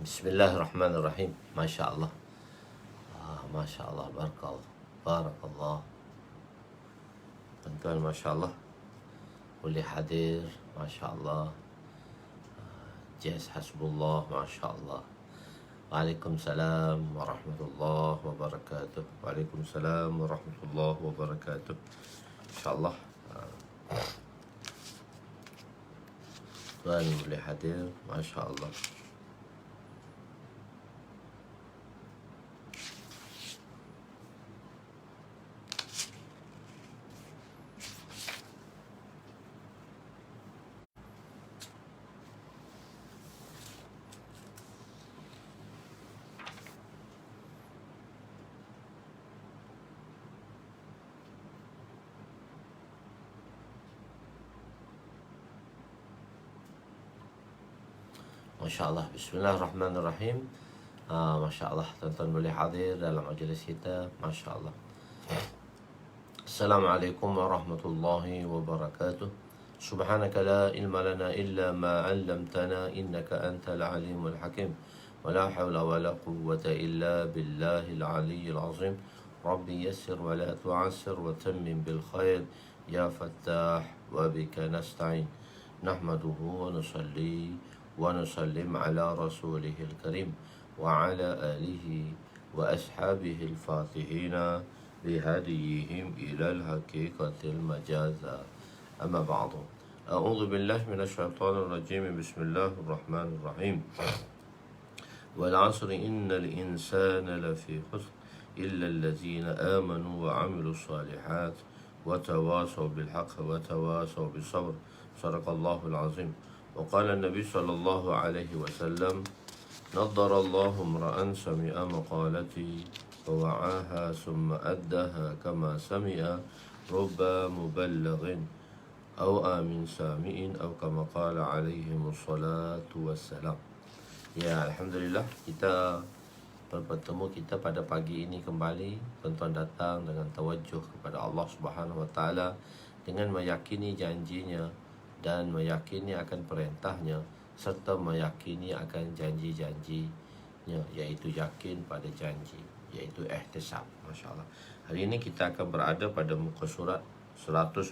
Bismillahirrahmanirrahim. Masya Allah. Masya Allah. Barakallah. Barakallah. Tuan-tuan, Masya Allah. Boleh hadir. Masya Allah. Jaz Hasbullah. Masya Allah. Waalaikumsalam warahmatullahi wabarakatuh. Waalaikumsalam warahmatullahi wabarakatuh. Masya Allah. Tuan boleh hadir. Masya Allah. Masya Allah. Bismillahirrahmanirrahim. Masya Allah, tuan-tuan boleh hadir dalam majlis kita. Masya Allah. Assalamualaikum warahmatullahi wabarakatuh. Subhanaka la ilma lana illa ma 'allamtana innaka antal alimul hakim. Wa la hawla wa la quwwata illa billahil aliyyil azim. Rabbi yassir wa la tu'assir wa tammim bil khair ya fattah wa bika nasta'in. Nahmaduhu wa nusalli ونسلم على رسوله الكريم وعلى آله وأصحابه الفاتحين بهديهم إلى الحقيقة المجازة أما بعد أعوذ بالله من الشيطان الرجيم بسم الله الرحمن الرحيم والعصر إن الإنسان لفي خسر إلا الذين آمنوا وعملوا الصالحات وتواصوا بالحق وتواصوا بالصبر صدق الله العظيم وقال النبي صلى الله عليه وسلم نضر الله امرأ سمع مقالتي ووعاها ثم أداها كما سمع رب مبلغ أو آمن سامع أو كما قال عليهم الصلاة والسلام. Ya, Alhamdulillah, kita bertemu kita pada pagi ini kembali. Tuan-tuan datang dengan tawajuh kepada Allah Subhanahu Wa Taala dengan meyakini janjinya dan meyakini akan perintahnya serta meyakini akan janji-janjinya, yaitu yakin pada janji, yaitu ihtisab. Masya Allah. Hari ini kita akan berada pada muka surat 420,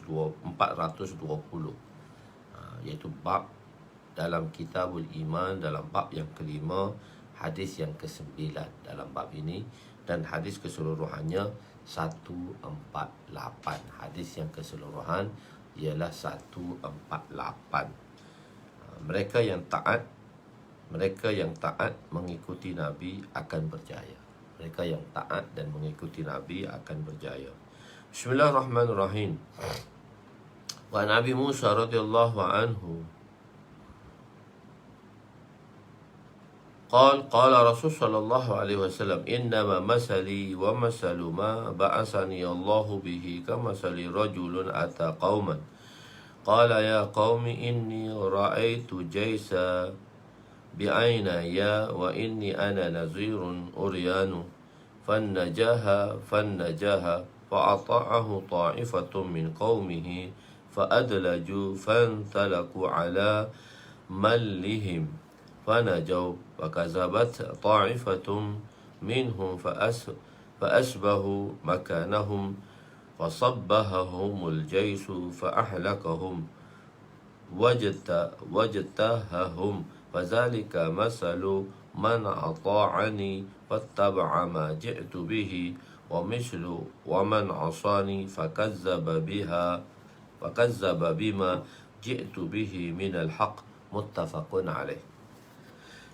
yaitu bab dalam Kitabul Iman, dalam bab yang kelima, hadis yang ke-9 dalam bab ini, dan hadis keseluruhannya 148. Hadis yang keseluruhan ialah 148. Mereka yang taat mengikuti Nabi akan berjaya. Mereka yang taat dan mengikuti Nabi akan berjaya. Bismillahirrahmanirrahim. Wa Nabi Musa radhiyallahu anhu قال رسول صلى الله عليه وسلم إنما مثلي ومثل ما بعثني الله به كمثل رجل أتى قوما قال يا قوم إني رأيت جيسا بعيني وإني أنا نذير أريان فالنجاها فأطاعه طائفة من قومه فأدلجوا فانطلقوا على ملهم فنجوا وكذبت طائفة منهم فأشبهوا مكانهم فصبههم الجيش فأهلكهم وجتاههم فذلك مثل من أطاعني واتبع ما جئت به ومثل ومن عصاني فكذب بما جئت به من الحق متفق عليه.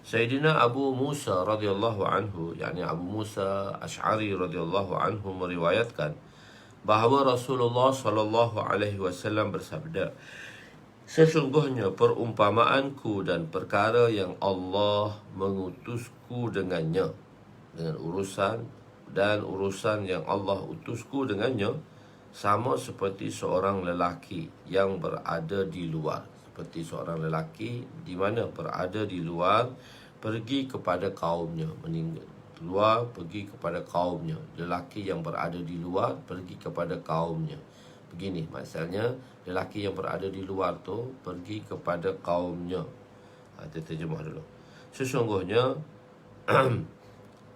Sayyidina Abu Musa radhiyallahu anhu, yakni Abu Musa Asy'ari radhiyallahu anhu meriwayatkan bahawa Rasulullah sallallahu alaihi wasallam bersabda, sesungguhnya perumpamaanku dan perkara yang Allah mengutusku dengannya, dengan urusan yang Allah utusku dengannya, sama seperti seorang lelaki yang berada di luar. Seperti seorang lelaki di mana berada di luar, pergi kepada kaumnya, pergi kepada kaumnya. Lelaki yang berada di luar pergi kepada kaumnya. Begini maksudnya, lelaki yang berada di luar tu pergi kepada kaumnya. Kita terjemah dulu. sesungguhnya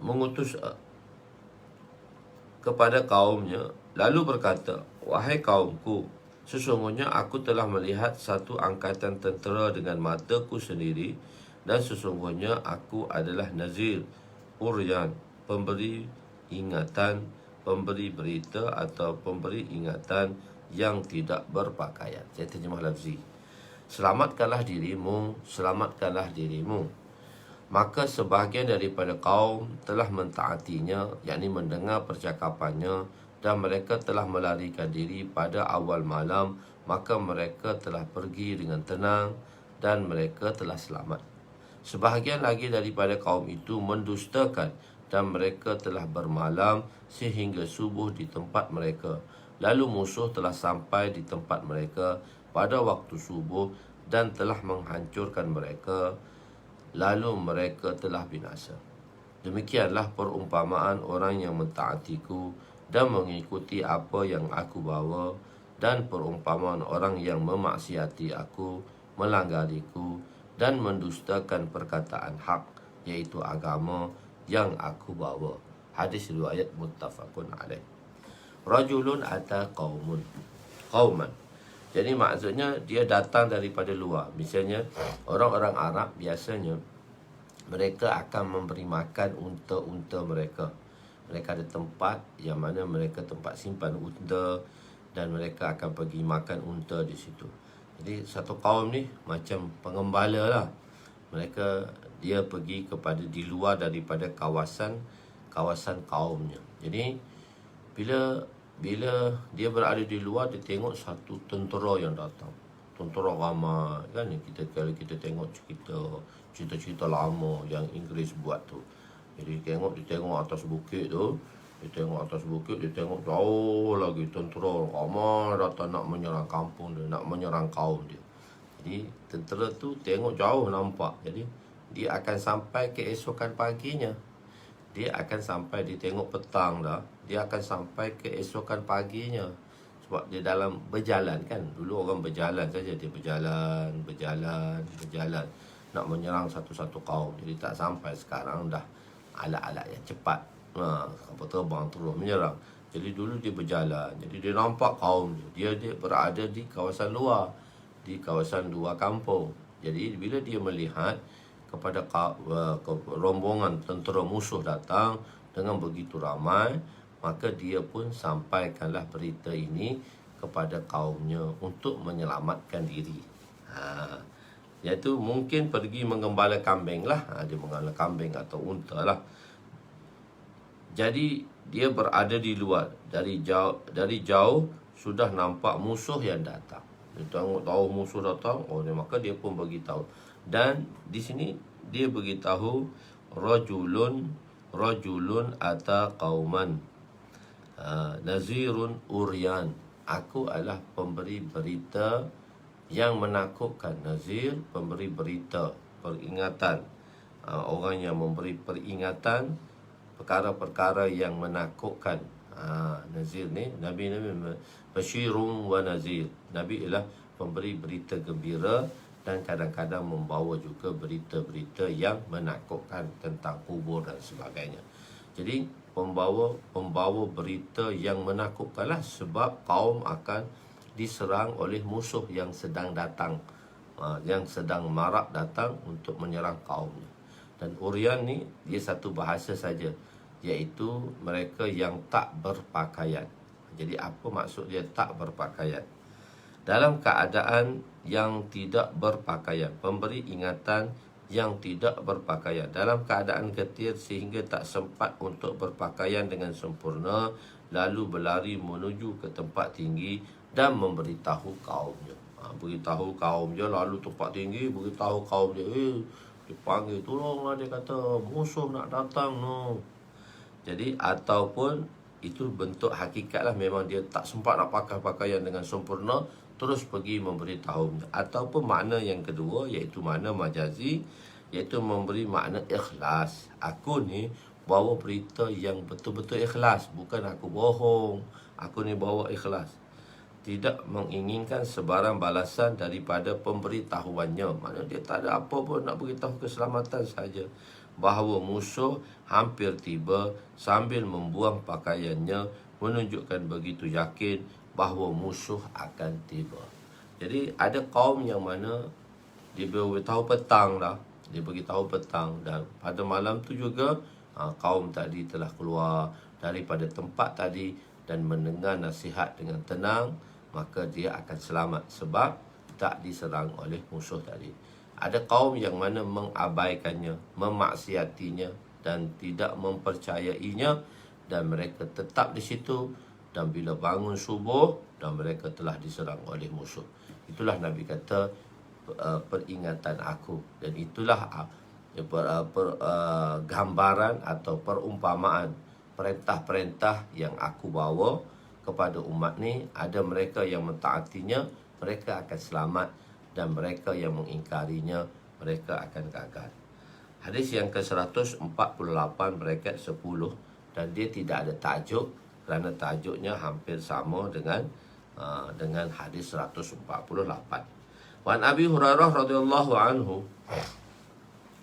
mengutus kepada kaumnya, lalu berkata, wahai kaumku, sesungguhnya aku telah melihat satu angkatan tentera dengan mataku sendiri, dan sesungguhnya aku adalah Nazir, Uryan, pemberi ingatan, pemberi berita atau pemberi ingatan yang tidak berpakaian. Saya terjemah lafzi. Selamatkanlah dirimu, selamatkanlah dirimu. Maka sebahagian daripada kaum telah mentaatinya, yakni mendengar percakapannya, dan mereka telah melarikan diri pada awal malam, maka mereka telah pergi dengan tenang dan mereka telah selamat. Sebahagian lagi daripada kaum itu mendustakan, dan mereka telah bermalam sehingga subuh di tempat mereka. Lalu musuh telah sampai di tempat mereka pada waktu subuh dan telah menghancurkan mereka, lalu mereka telah binasa. Demikianlah perumpamaan orang yang mentaatiku dan mengikuti apa yang aku bawa, dan perumpamaan orang yang memaksiati aku, melanggariku, dan mendustakan perkataan hak, yaitu agama yang aku bawa. Hadis riwayat muttafaqun alaih. Rajulun ata qauman. Jadi maksudnya dia datang daripada luar. Misalnya orang-orang Arab biasanya mereka akan memberi makan unta-unta mereka. Mereka ada tempat yang mana mereka tempat simpan unta, dan mereka akan pergi makan unta di situ. Jadi satu kaum ni macam pengembala lah. Dia pergi kepada di luar daripada kawasan kaumnya. Jadi bila dia berada di luar, dia tengok satu tentera yang datang. Tentera ramai kan. Kalau kita tengok cerita-cerita lama yang Inggeris buat tu. Jadi dia tengok atas bukit tu. Dia tengok jauh lagi tentera ramai datang nak menyerang kampung dia, nak menyerang kaum dia. Jadi tentera tu tengok jauh nampak. Jadi dia akan sampai keesokan paginya. Dia tengok petang dah, dia akan sampai keesokan paginya. Sebab dia dalam berjalan kan. Dulu orang berjalan saja, dia berjalan nak menyerang satu-satu kaum. Jadi tak sampai. Sekarang dah alat-alat yang cepat, kapal terbang terus menyerang. Jadi dulu dia berjalan. Jadi dia nampak kaum dia berada di kawasan luar, kampung. Jadi bila dia melihat kepada rombongan tentera musuh datang dengan begitu ramai, maka dia pun sampaikanlah berita ini kepada kaumnya untuk menyelamatkan diri. Iaitu mungkin pergi menggembala kambing lah. Dia menggembala kambing atau unta lah. Jadi dia berada di luar, dari jauh sudah nampak musuh yang datang. Dia tahu musuh datang, maka dia pun beritahu. Dan di sini dia beritahu rajulun ata qauman nazirun uryan. Aku adalah pemberi berita yang menakutkan. Nazir, pemberi berita, peringatan. Orang yang memberi peringatan perkara-perkara yang menakutkan. Nazir ni Nabi Basyirun wa Nazir. Nabi ialah pemberi berita gembira dan kadang-kadang membawa juga berita-berita yang menakutkan tentang kubur dan sebagainya. Jadi pembawa berita yang menakutkanlah, sebab kaum akan diserang oleh musuh yang sedang datang, yang sedang marak datang untuk menyerang kaumnya. Dan Uryan ni dia satu bahasa saja, iaitu mereka yang tak berpakaian. Jadi apa maksud dia tak berpakaian? Dalam keadaan yang tidak berpakaian, pemberi ingatan yang tidak berpakaian, dalam keadaan getir sehingga tak sempat untuk berpakaian dengan sempurna, lalu berlari menuju ke tempat tinggi dan memberitahu kaumnya. Beritahu kaum dia, lalu tempat tinggi beritahu kaum dia, dipanggil, tolonglah, dia kata musuh nak datang no. Jadi ataupun itu bentuk hakikat lah, memang dia tak sempat nak pakai pakaian dengan sempurna, terus pergi memberitahu. Ataupun makna yang kedua, iaitu makna majazi, iaitu memberi makna ikhlas. Aku ni bawa berita yang betul-betul ikhlas, bukan aku bohong. Aku ni bawa ikhlas. tidak menginginkan sebarang balasan daripada pemberitahuannya. Maknanya dia tak ada apa pun nak beritahu keselamatan saja. Bahawa musuh hampir tiba sambil membuang pakaiannya, menunjukkan begitu yakin bahawa musuh akan tiba. Jadi ada kaum yang mana dia beritahu petang dah. Dia beritahu petang, dan pada malam tu juga kaum tadi telah keluar daripada tempat tadi dan mendengar nasihat dengan tenang, maka dia akan selamat sebab tak diserang oleh musuh tadi. Ada kaum yang mana mengabaikannya, memaksiatinya dan tidak mempercayainya, dan mereka tetap di situ, dan bila bangun subuh dan mereka telah diserang oleh musuh. Itulah Nabi kata peringatan aku, dan itulah gambaran atau perumpamaan perintah-perintah yang aku bawa kepada umat ni. Ada mereka yang mentaatinya, mereka akan selamat, dan mereka yang mengingkarinya, mereka akan gagal. Hadis yang ke-148 bracket 10, dan dia tidak ada tajuk kerana tajuknya hampir sama dengan hadis 148. Wan Abi Hurairah radhiyallahu anhu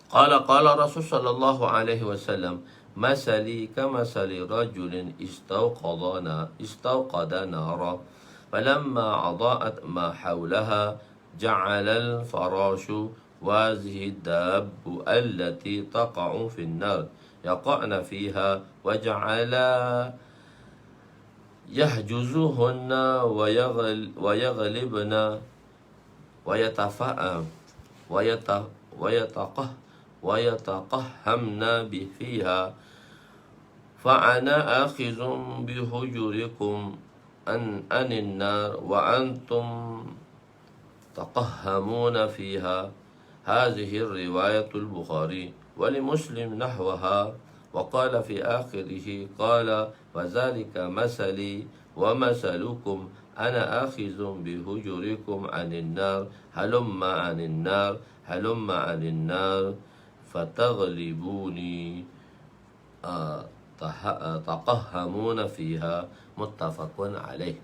qala Rasul sallallahu alaihi wasallam, masali kamasali rajulin istawqada nara falamma adaat ma hawlaha ja'ala al-farashu wazihi dabbu allati taqa'u fi an-nar yaqa'na fiha wa ja'ala yahjuzuhunna wa yaghlibna ويتقهمنا فيها فأنا آخذ بحجركم عن النار وأنتم تقهمون فيها. هذه الرواية البخاري، ولمسلم نحوها. وقال في آخره قال وذلك مثلي ومثلكم أنا آخذ بحجركم عن النار هلم عن النار هلم عن النار فتغلبوني تقهمون فيها. Muttafaqun alaih.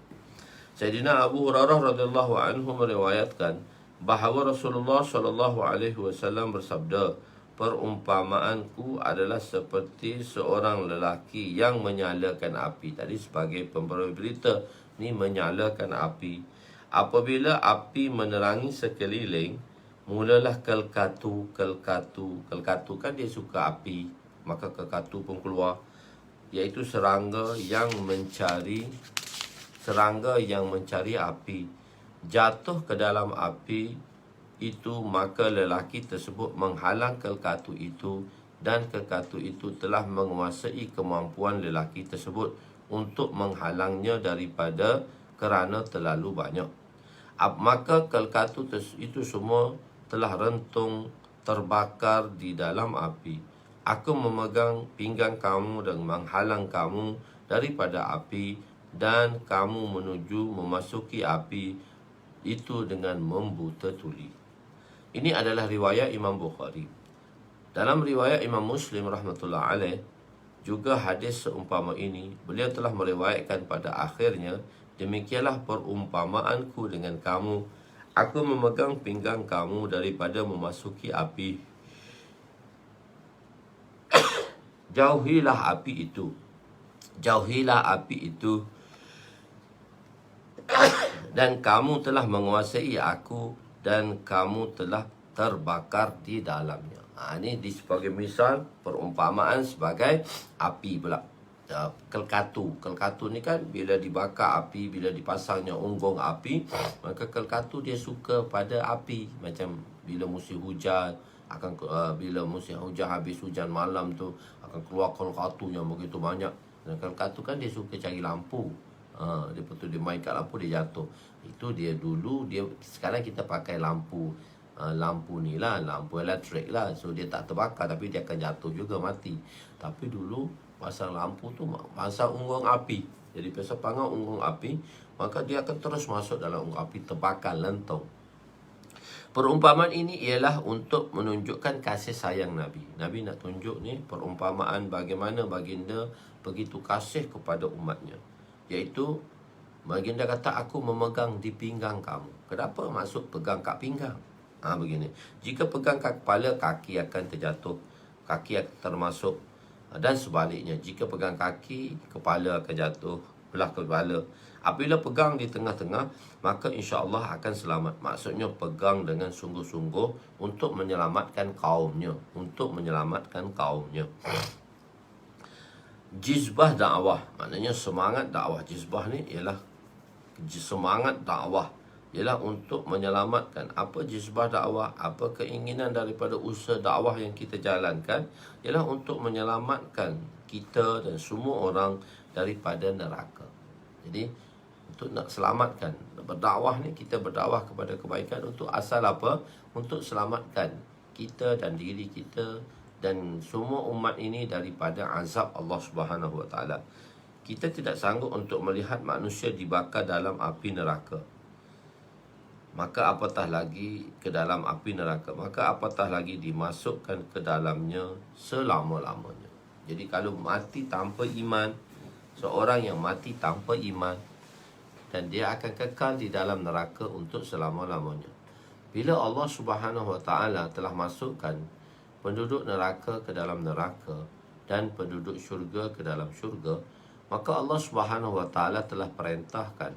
Sayyidina Abu Hurairah radhiyallahu anhu meriwayatkan bahawa Rasulullah sallallahu alaihi wasallam bersabda, perumpamaanku adalah seperti seorang lelaki yang menyalakan api. Tadi sebagai pemberi berita, ni menyalakan api. Apabila api menerangi sekeliling, mulalah kelkatu kan dia suka api, maka kelkatu pun keluar, iaitu serangga yang mencari api. Jatuh ke dalam api itu, maka lelaki tersebut menghalang kelkatu itu, dan kelkatu itu telah menguasai kemampuan lelaki tersebut untuk menghalangnya kerana terlalu banyak. Maka kelkatu itu semua telah rentung, terbakar di dalam api. Aku memegang pinggang kamu dan menghalang kamu daripada api, dan kamu memasuki api itu dengan membuta tuli. Ini adalah riwayat Imam Bukhari. Dalam riwayat Imam Muslim rahmatullah alaih, juga hadis seumpama ini, beliau telah meriwayatkan pada akhirnya, demikianlah perumpamaanku dengan kamu. Aku memegang pinggang kamu daripada memasuki api. Jauhilah api itu. Jauhilah api itu. Dan kamu telah menguasai aku, dan kamu telah terbakar di dalamnya. Ini sebagai misal perumpamaan sebagai api pula. Kelkatu ni kan bila dibakar api, bila dipasangnya unggong api, maka kelkatu dia suka pada api. Macam bila musim hujan, bila musim hujan, habis hujan malam tu akan keluar kelkatu yang begitu banyak. Dan kelkatu kan dia suka cari lampu. Dia main kat lampu, dia jatuh. Itu dia dulu. Sekarang kita pakai lampu ni lah, lampu elektrik lah, so dia tak terbakar, tapi dia akan jatuh juga, mati. Tapi dulu pasang lampu tu pasang unggong api. Jadi pasal panggang unggong api, maka dia akan terus masuk dalam unggong api, terbakar, lentung. Perumpamaan ini ialah untuk menunjukkan kasih sayang Nabi. Nabi nak tunjuk ni perumpamaan bagaimana baginda begitu kasih kepada umatnya, iaitu Baginda kata, aku memegang di pinggang kamu. Kenapa maksud pegang kat pinggang? Begini. Jika pegang kat kepala, kaki akan terjatuh. Kaki akan termasuk. Dan sebaliknya, jika pegang kaki, kepala akan jatuh. Belah kepala. Apabila pegang di tengah-tengah, maka insya-Allah akan selamat. Maksudnya pegang dengan sungguh-sungguh untuk menyelamatkan kaumnya. Untuk menyelamatkan kaumnya. Jizbah dakwah, maknanya semangat dakwah. Jizbah ni ialah semangat dakwah, ialah untuk menyelamatkan. Apa jizbah dakwah? Apa keinginan daripada usaha dakwah yang kita jalankan? Ialah untuk menyelamatkan kita dan semua orang daripada neraka. Jadi untuk nak selamatkan, berdakwah ni, kita berdakwah kepada kebaikan untuk asal apa? Untuk selamatkan kita dan diri kita dan semua umat ini daripada azab Allah Subhanahu Wa Taala. Kita tidak sanggup untuk melihat manusia dibakar dalam api neraka. Maka apatah lagi ke dalam api neraka. Maka apatah lagi dimasukkan ke dalamnya selama-lamanya. Jadi kalau mati tanpa iman, seorang yang mati tanpa iman, dan dia akan kekal di dalam neraka untuk selama-lamanya. Bila Allah Subhanahu Wa Taala telah masukkan penduduk neraka ke dalam neraka dan penduduk syurga ke dalam syurga, maka Allah Subhanahu Wa Taala telah perintahkan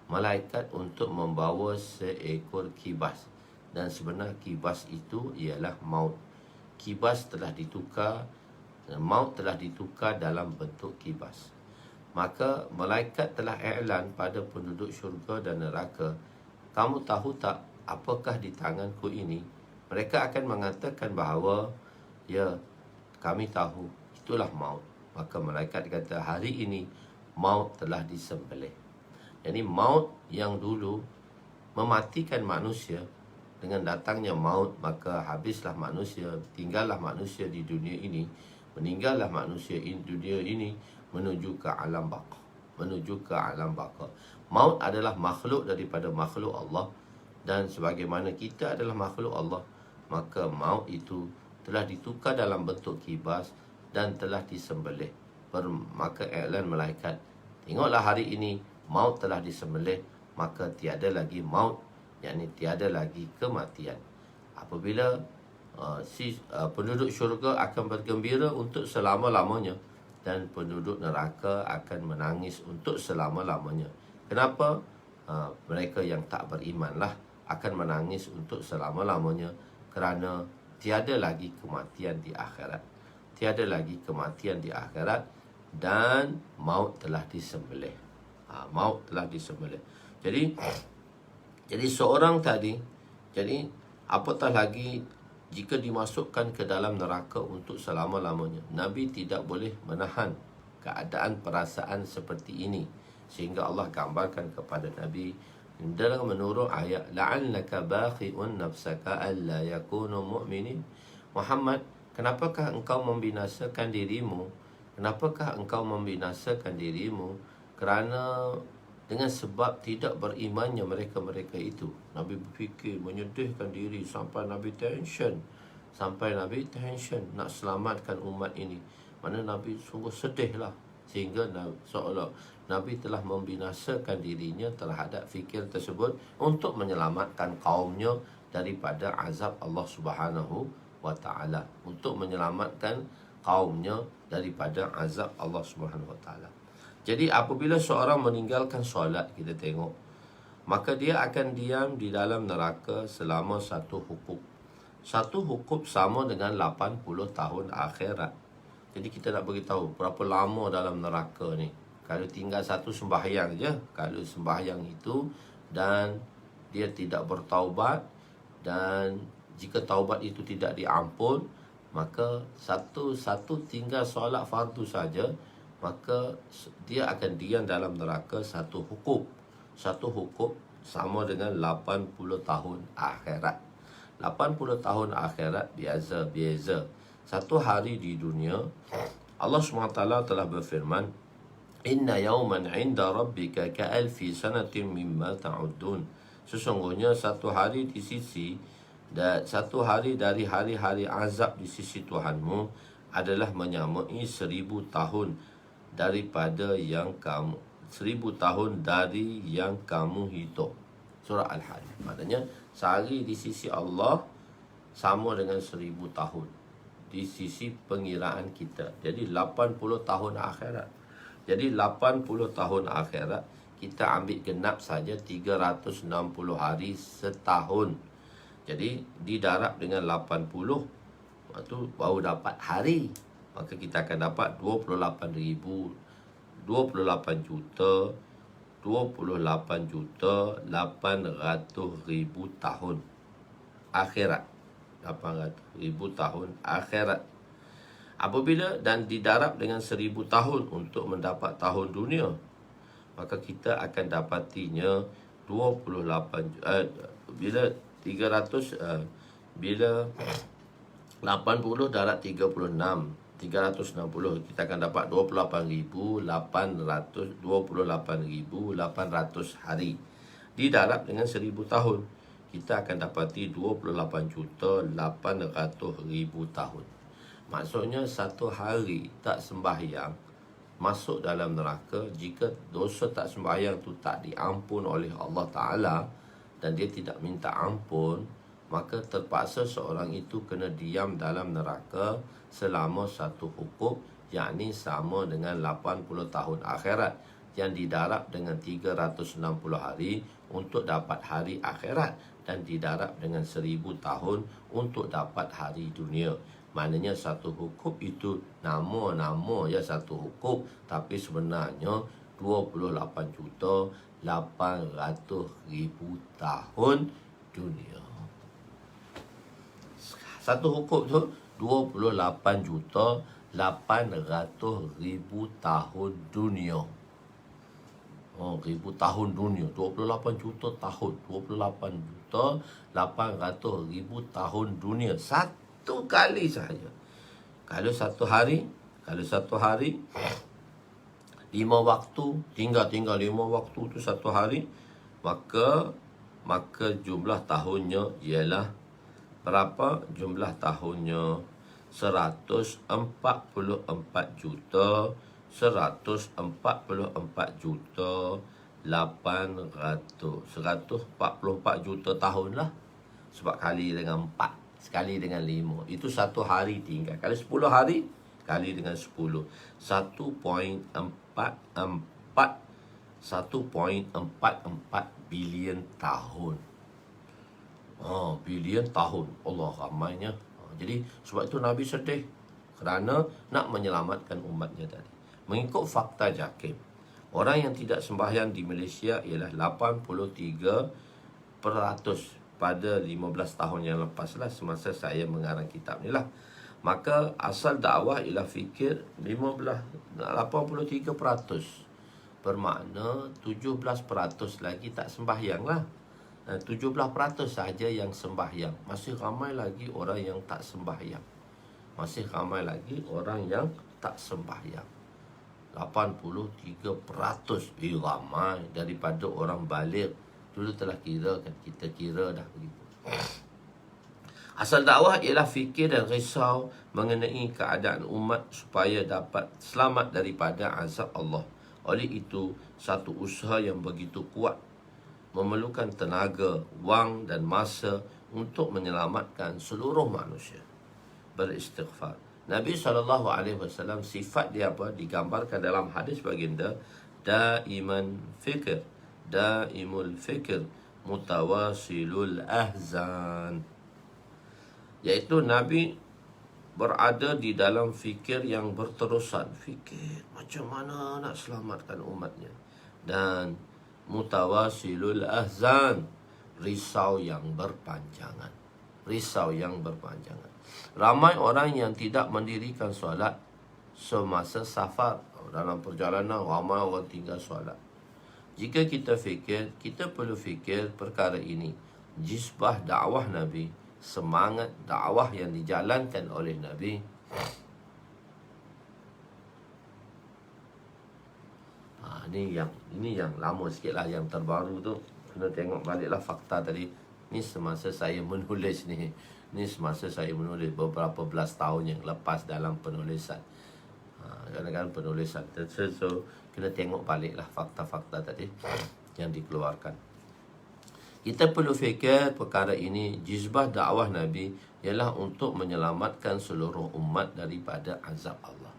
malaikat untuk membawa seekor kibas. Dan sebenarnya kibas itu ialah maut. Kibas telah ditukar, maut telah ditukar dalam bentuk kibas. Maka malaikat telah i'lan pada penduduk syurga dan neraka, kamu tahu tak apakah di tanganku ini? Mereka akan mengatakan bahawa, ya, kami tahu, itulah maut. Maka malaikat kata, hari ini maut telah disembelih. Jadi maut yang dulu mematikan manusia, dengan datangnya maut maka habislah manusia, tinggallah manusia di dunia ini, meninggallah manusia di dunia ini menuju ke alam baqa. Menuju ke alam baqa. Maut adalah makhluk daripada makhluk Allah, dan sebagaimana kita adalah makhluk Allah, maka maut itu telah ditukar dalam bentuk kibas dan telah disembelih. Maka i'lan malaikat, tengoklah hari ini maut telah disembelih, maka tiada lagi maut, yakni tiada lagi kematian. Apabila penduduk syurga akan bergembira untuk selama-lamanya, dan penduduk neraka akan menangis untuk selama-lamanya. Kenapa? Mereka yang tak berimanlah akan menangis untuk selama-lamanya, kerana tiada lagi kematian di akhirat. Tiada lagi kematian di akhirat, dan maut telah disembelih. Maut telah disembelih. Jadi seorang tadi, jadi apatah lagi jika dimasukkan ke dalam neraka untuk selama-lamanya. Nabi tidak boleh menahan keadaan perasaan seperti ini, sehingga Allah gambarkan kepada Nabi dalam menurut ayat, la'allaka bakhi'un nafsaka alla yakunu mu'minin. Muhammad, kenapakah engkau membinasakan dirimu? Kenapakah engkau membinasakan dirimu? Kerana dengan sebab tidak berimannya mereka-mereka itu. Nabi berfikir, menyedihkan diri sampai Nabi tension. Nak selamatkan umat ini. Mana Nabi sungguh sedihlah, sehingga seolah Nabi telah membinasakan dirinya terhadap fikir tersebut untuk menyelamatkan kaumnya daripada azab Allah Subhanahu Wa Taala. Untuk menyelamatkan kaumnya daripada azab Allah Subhanahu Wa Taala. Jadi apabila seorang meninggalkan solat, kita tengok, maka dia akan diam di dalam neraka selama satu hukuk. Satu hukuk sama dengan 80 tahun akhirat. Jadi kita nak beritahu berapa lama dalam neraka ni. Kalau tinggal satu sembahyang je, kalau sembahyang itu dan dia tidak bertaubat, dan jika taubat itu tidak diampun, maka satu tinggal solat fardu saja, maka dia akan diam dalam neraka satu hukuk. Satu hukuk sama dengan 80 tahun akhirat. 80 tahun akhirat biasa. Satu hari di dunia, Allah SWT telah berfirman, inna yawman inda rabbika ka'alfi sanatin mimma ta'udun. Sesungguhnya satu hari di sisi, dan satu hari dari hari-hari azab di sisi Tuhanmu adalah menyamai 1000 tahun daripada yang kamu, 1000 tahun dari yang kamu hitung. Surah Al-Hajj. Maknanya sehari di sisi Allah sama dengan 1000 tahun di sisi pengiraan kita. Jadi 80 tahun akhirat. Jadi 80 tahun akhirat kita ambil genap saja 360 hari setahun. Jadi didarab dengan 80, waktu baru dapat hari. Maka kita akan dapat 28 juta 800,000 tahun akhirat. 800,000 tahun akhirat. Apabila dan didarab dengan 1000 tahun untuk mendapat tahun dunia, maka kita akan dapatinya bila 300 bila 80 darab 36 360, kita akan dapat 28,800 hari. Didarab dengan 1000 tahun, kita akan dapati 28,800,000 tahun. Maksudnya satu hari tak sembahyang masuk dalam neraka. Jika dosa tak sembahyang tu tak diampun oleh Allah Ta'ala dan dia tidak minta ampun, maka terpaksa seorang itu kena diam dalam neraka selama satu hukuk, yakni sama dengan 80 tahun akhirat yang didarab dengan 360 hari untuk dapat hari akhirat dan didarab dengan 1000 tahun untuk dapat hari dunia. Maknanya satu hukuk itu nama-nama ya satu hukuk, tapi sebenarnya 28,800,000 tahun dunia. Satu hukuk tu 28,800,000 tahun dunia. Ribu tahun dunia, 28 juta tahun, 28,800,000 tahun dunia. Satu kali saja. Kalau satu hari 5 waktu, tinggal 5 waktu tu satu hari, maka jumlah tahunnya ialah berapa? Jumlah tahunnya 144 juta 144 juta 144 juta tahun lah. Sebab kali dengan 4, sekali dengan 5, itu satu hari tinggal. Kalau 10 hari kali dengan 10, 1.44 bilion tahun. Bilion tahun. Allah, ramainya. Jadi sebab itu Nabi sedih kerana nak menyelamatkan umatnya tadi. Mengikut fakta JAKIM, orang yang tidak sembahyang di Malaysia ialah 83% pada 15 tahun yang lepas lah, semasa saya mengarang kitab ni lah. Maka asal dakwah ialah fikir 83%. Bermakna 17% lagi tak sembahyang lah. 17% saja yang sembahyang. Masih ramai lagi orang yang tak sembahyang. Masih ramai lagi orang yang tak sembahyang. 83%. Ramai daripada orang balik. Dulu telah kira kan, kita kira dah begitu. Asal dakwah ialah fikir dan risau mengenai keadaan umat supaya dapat selamat daripada azab Allah. Oleh itu, satu usaha yang begitu kuat memerlukan tenaga, wang dan masa untuk menyelamatkan seluruh manusia. Beristighfar. Nabi SAW sifat dia apa? Digambarkan dalam hadis baginda, daimul fikir, mutawasilul ahzan. Iaitu Nabi berada di dalam fikir yang berterusan. Fikir macam mana nak selamatkan umatnya. Dan mutawasilul ahzan, risau yang berpanjangan. Ramai orang yang tidak mendirikan solat semasa safar. Dalam perjalanan ramai orang tinggal solat. Jika kita fikir, kita perlu fikir perkara ini. Jisbah dakwah Nabi, semangat dakwah yang dijalankan oleh Nabi. Ini yang lama sikit lah. Yang terbaru tu kena tengok baliklah fakta tadi. Ni semasa saya menulis ni. Ni semasa saya menulis beberapa belas tahun yang lepas dalam penulisan. Kadang-kadang penulisan. So kena tengok baliklah fakta-fakta tadi yang dikeluarkan. Kita perlu fikir perkara ini, jizbah dakwah Nabi ialah untuk menyelamatkan seluruh umat daripada azab Allah.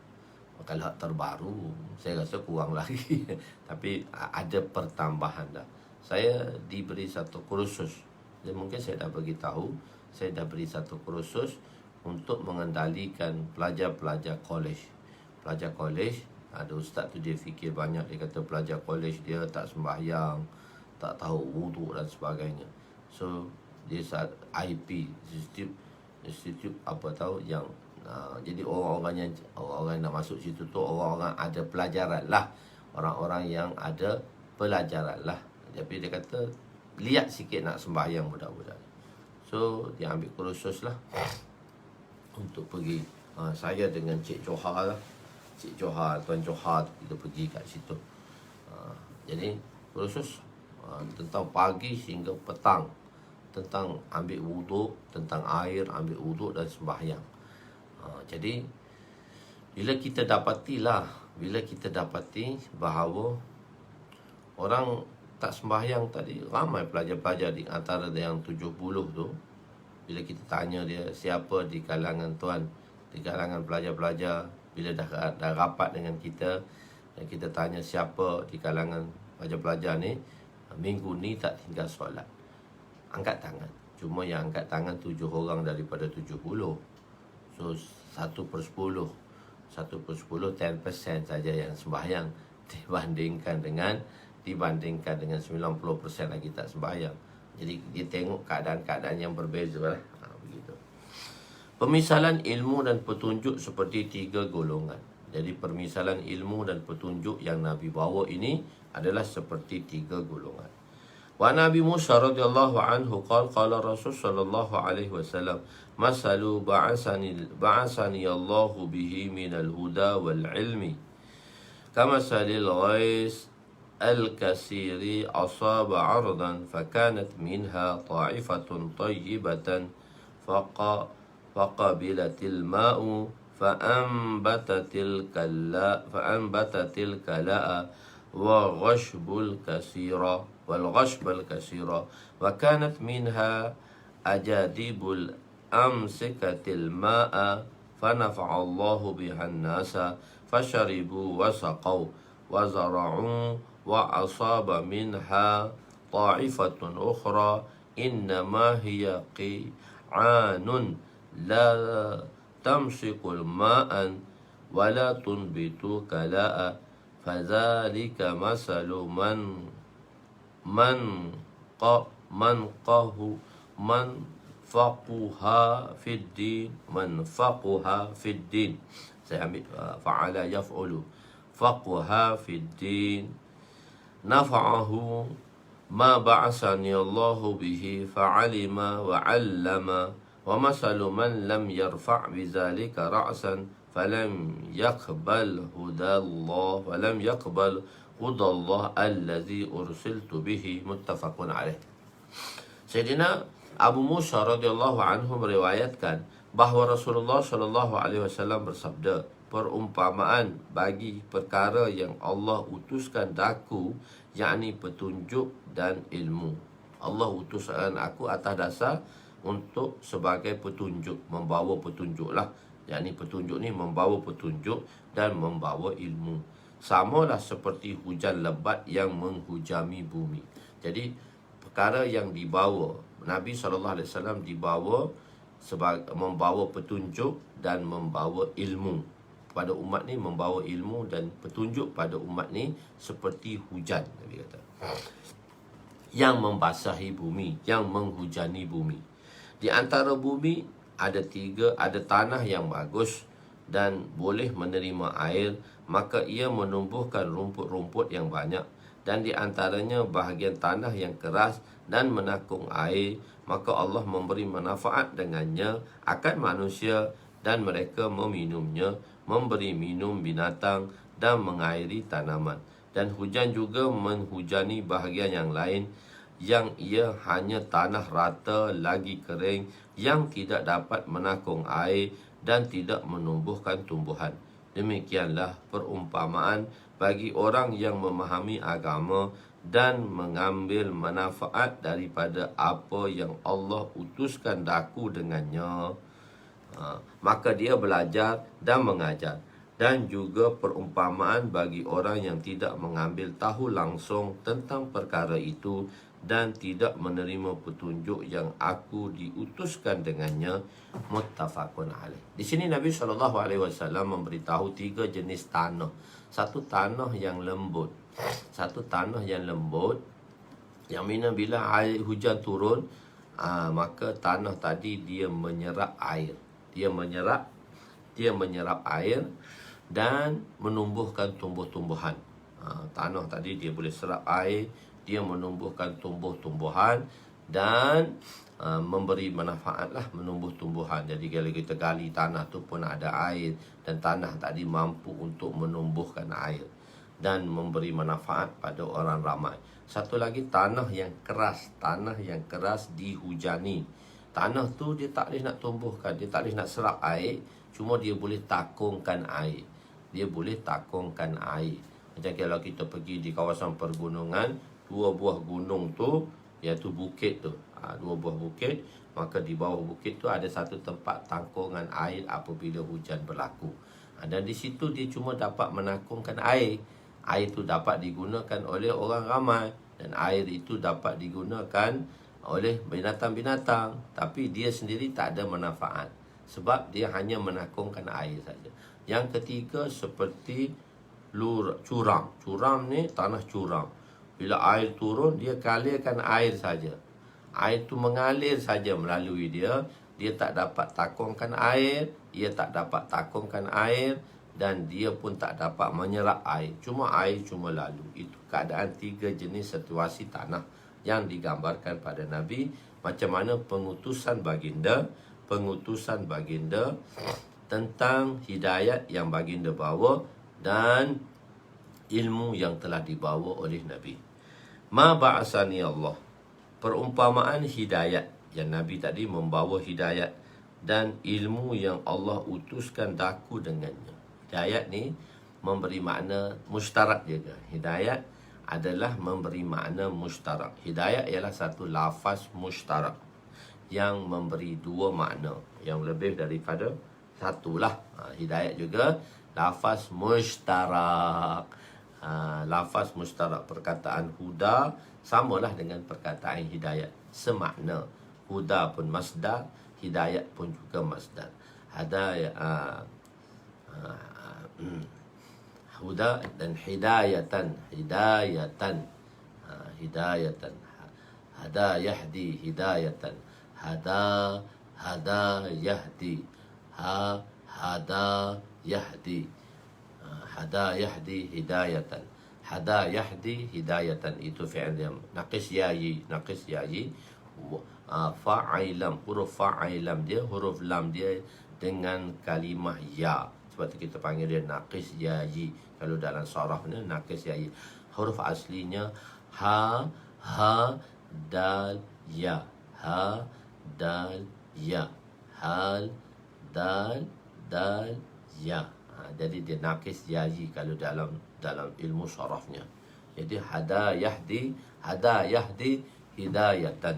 Kalau terbaru, saya rasa kurang lagi. Tapi ada pertambahan dah. Saya diberi satu kursus. Jadi mungkin saya dah beritahu, saya dah beri satu kursus untuk mengendalikan pelajar-pelajar kolej. Pelajar kolej, ada ustaz tu dia fikir banyak. Dia kata pelajar kolej dia tak sembahyang, tak tahu wuduk dan sebagainya. So, dia saat IP, Institute apa tahu yang jadi orang-orang yang nak masuk situ tu orang-orang ada pelajaran lah, orang-orang yang ada pelajaran lah. Tapi dia kata lihat sikit nak sembahyang budak-budak. So dia ambil kursus lah untuk pergi. Saya dengan Cik Johar lah, Cik Johar, Tuan Johar, kita pergi kat situ. Jadi kursus tentang pagi hingga petang, tentang ambil wuduk, tentang air, ambil wuduk dan sembahyang. Jadi bila kita dapati bahawa orang tak sembahyang tadi, ramai pelajar-pelajar di antara yang 70 tu, bila kita tanya dia siapa di kalangan tuan, di kalangan pelajar-pelajar, bila dah rapat dengan kita dan kita tanya siapa di kalangan pelajar-pelajar ni minggu ni tak tinggal solat, angkat tangan. Cuma yang angkat tangan 7 orang daripada 70. So 1/10, 10% saja yang sembahyang dibandingkan dengan 90% lagi tak sembahyang. Jadi dia tengok keadaan-keadaan yang berbeza lah. Begitu. Pemisalan ilmu dan petunjuk seperti 3 golongan. Jadi permisalan ilmu dan petunjuk yang Nabi bawa ini adalah seperti 3 golongan. Wa Nabi Musa radhiyallahu anhu qala Rasul sallallahu alaihi wasallam masalu ba'asani Allahu bihi minal huda wal ilmi kama salil ghais al-kasiri asaba 'ardan fakanat minha ta'ifatun tayyibatan faqabilatil ma'u fa'anbatatil kala'a وغشب الكثيرة والغشب الكثيرة وكانت منها أجاديب الأمسكة الماء فنفع الله بها الناس فشربوا وسقوا وزرعوا وأصاب منها طائفة أخرى إنما هي قيعان لا تمسك الماء ولا تنبت كلاء فذلك مثل من فقها في الدين saya ambil fa'ala yaf'ulu faqha fi din nafa'ahu ma ba'asani Allahu bihi fa'alima wa 'allama wa masalu man lam yarfa' bizalika ra'san falam yaqbal hudallah allazi ursiltu bihi muttafaqun alaih. Sayyidina Abu Musa radhiyallahu anhu meriwayatkan bahawa Rasulullah sallallahu alaihi wasallam bersabda, perumpamaan bagi perkara yang Allah utuskan daku, yakni petunjuk dan ilmu. Allah utuskan aku atas dasar untuk sebagai petunjuk, membawa petunjuk lah. Yakni petunjuk ni membawa petunjuk dan membawa ilmu. Samalah seperti hujan lebat yang menghujami bumi. Jadi perkara yang dibawa Nabi SAW dibawa sebagai membawa petunjuk dan membawa ilmu pada umat ni, membawa ilmu dan petunjuk pada umat ni seperti hujan, Nabi kata, yang membasahi bumi, yang menghujani bumi. Di antara bumi ada tanah yang bagus dan boleh menerima air, maka ia menumbuhkan rumput-rumput yang banyak. Dan di antaranya bahagian tanah yang keras dan menakung air, maka Allah memberi manfaat dengannya akan manusia dan mereka meminumnya, memberi minum binatang dan mengairi tanaman. Dan hujan juga menghujani bahagian yang lain, yang ia hanya tanah rata lagi kering, yang tidak dapat menakung air dan tidak menumbuhkan tumbuhan. Demikianlah perumpamaan bagi orang yang memahami agama dan mengambil manfaat daripada apa yang Allah utuskan daku dengannya. Maka dia belajar dan mengajar. Dan juga perumpamaan bagi orang yang tidak mengambil tahu langsung tentang perkara itu dan tidak menerima petunjuk yang aku diutuskan dengannya. Muttafaqun alaih. Di sini Nabi SAW memberitahu 3 jenis tanah. Satu tanah yang lembut. Satu tanah yang lembut, yang mana bila air hujan turun, maka tanah tadi dia menyerap air. Dia menyerap air dan menumbuhkan tumbuh-tumbuhan. Tanah tadi dia boleh serap air, dia menumbuhkan tumbuh-tumbuhan dan memberi manfaat lah, menumbuh tumbuhan. Jadi kalau kita gali tanah tu pun ada air, dan tanah tadi mampu untuk menumbuhkan air dan memberi manfaat pada orang ramai. Satu lagi tanah yang keras. Tanah yang keras dihujani. Tanah tu dia tak boleh nak tumbuhkan, dia tak boleh nak serap air, cuma dia boleh takungkan air. Dia boleh takungkan air. Macam kalau kita pergi di kawasan pergunungan, 2 buah gunung tu, iaitu bukit tu, 2 buah bukit, maka di bawah bukit tu ada satu tempat tangkungan air apabila hujan berlaku. Dan di situ dia cuma dapat menakungkan air. Air itu dapat digunakan oleh orang ramai, dan air itu dapat digunakan oleh binatang-binatang, tapi dia sendiri tak ada manfaat sebab dia hanya menakungkan air saja. Yang ketiga seperti curam. Curam ni tanah curam. Bila air turun, dia galirkan air saja. Air itu mengalir saja melalui dia. Dia tak dapat takungkan air, ia tak dapat takungkan air, dan dia pun tak dapat menyerap air. Cuma air cuma lalu. Itu keadaan 3 jenis situasi tanah yang digambarkan pada Nabi. Macam mana pengutusan baginda tentang hidayat yang baginda bawa dan ilmu yang telah dibawa oleh Nabi. Ma ba'asani Allah. Perumpamaan hidayat, yang Nabi tadi membawa hidayat dan ilmu yang Allah utuskan daku dengannya. Hidayat ni memberi makna mustarak juga. Hidayat adalah memberi makna mustarak. Hidayat ialah satu lafaz mustarak yang memberi 2 makna, yang lebih daripada satulah. Hidayat juga lafaz mustarak. Lafaz mustarak, perkataan huda samalah dengan perkataan hidayat, semakna. Huda pun masdar, hidayat pun juga masdar. Huda dan hidayatan. Hidayatan. Hada yahdi hidayatan. Hada yahdi. Hada yahdi. Hada yahdi hidayatan. Hada yahdi hidayatan. Itu fi'il yang naqis yayi. Fa'ilam. Huruf fa'ilam dia, huruf lam dia dengan kalimah ya. Sebab tu kita panggil dia naqis yayi. Kalau dalam saraf ni naqis yayi. Huruf aslinya ha, dal, ya. Ha, dal, ya. Hal, dal, ya. Jadi dia naqis yayi kalau dalam ilmu sarafnya. Jadi hada yahdi hidayatan.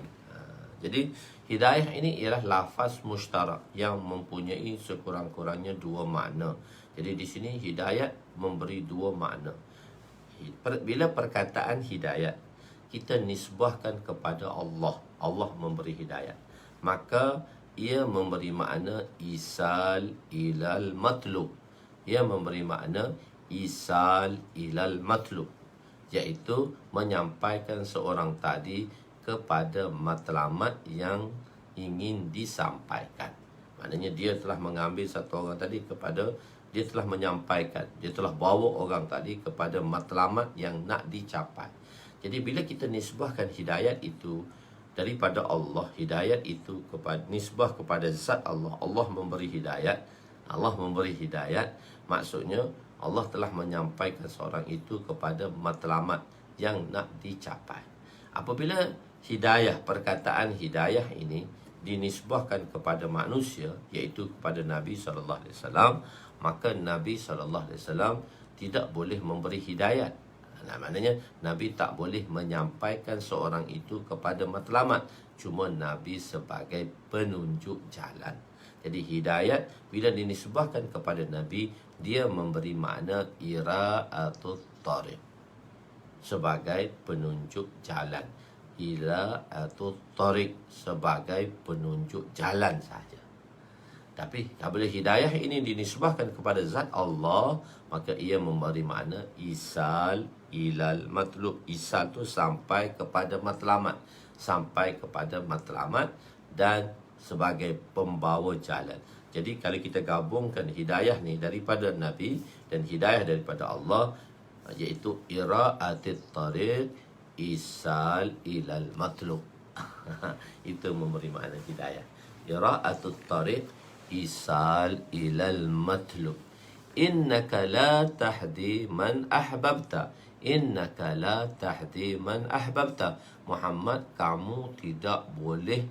Jadi hidayah ini ialah lafaz mustarak yang mempunyai sekurang-kurangnya 2 makna. Jadi di sini hidayat memberi 2 makna. Bila perkataan hidayat kita nisbahkan kepada Allah, Allah memberi hidayat, maka ia memberi makna isal ilal matlub. Ia memberi makna isal ilal matlub, iaitu menyampaikan seorang tadi kepada matlamat yang ingin disampaikan. Maknanya dia telah mengambil satu orang tadi kepada, dia telah menyampaikan, dia telah bawa orang tadi kepada matlamat yang nak dicapai. Jadi bila kita nisbahkan hidayat itu daripada Allah, hidayat itu nisbah kepada zat Allah, Allah memberi hidayat, maksudnya Allah telah menyampaikan seorang itu kepada matlamat yang nak dicapai. Apabila hidayah, perkataan hidayah ini dinisbahkan kepada manusia, iaitu kepada Nabi SAW, maka Nabi SAW tidak boleh memberi hidayat. Nah, maknanya Nabi tak boleh menyampaikan seorang itu kepada matlamat. Cuma Nabi sebagai penunjuk jalan. Jadi hidayat bila dinisbahkan kepada Nabi, dia memberi makna ira'atul tariq, sebagai penunjuk jalan. Ira'atul tariq, sebagai penunjuk jalan saja. Tapi apabila hidayah ini dinisbahkan kepada zat Allah, maka ia memberi makna isal ilal matlub. Isal tu sampai kepada matlamat, sampai kepada matlamat, dan sebagai pembawa jalan. Jadi kalau kita gabungkan hidayah ni daripada Nabi dan hidayah daripada Allah, iaitu ira'atit tariq, isal ilal matlub. Itu memberi makna hidayah. Ira'atut tariq, isal ilal matlub. Innaka la tahdi man ahbabta. Innaka la tahdi man ahbabta. Muhammad, kamu tidak boleh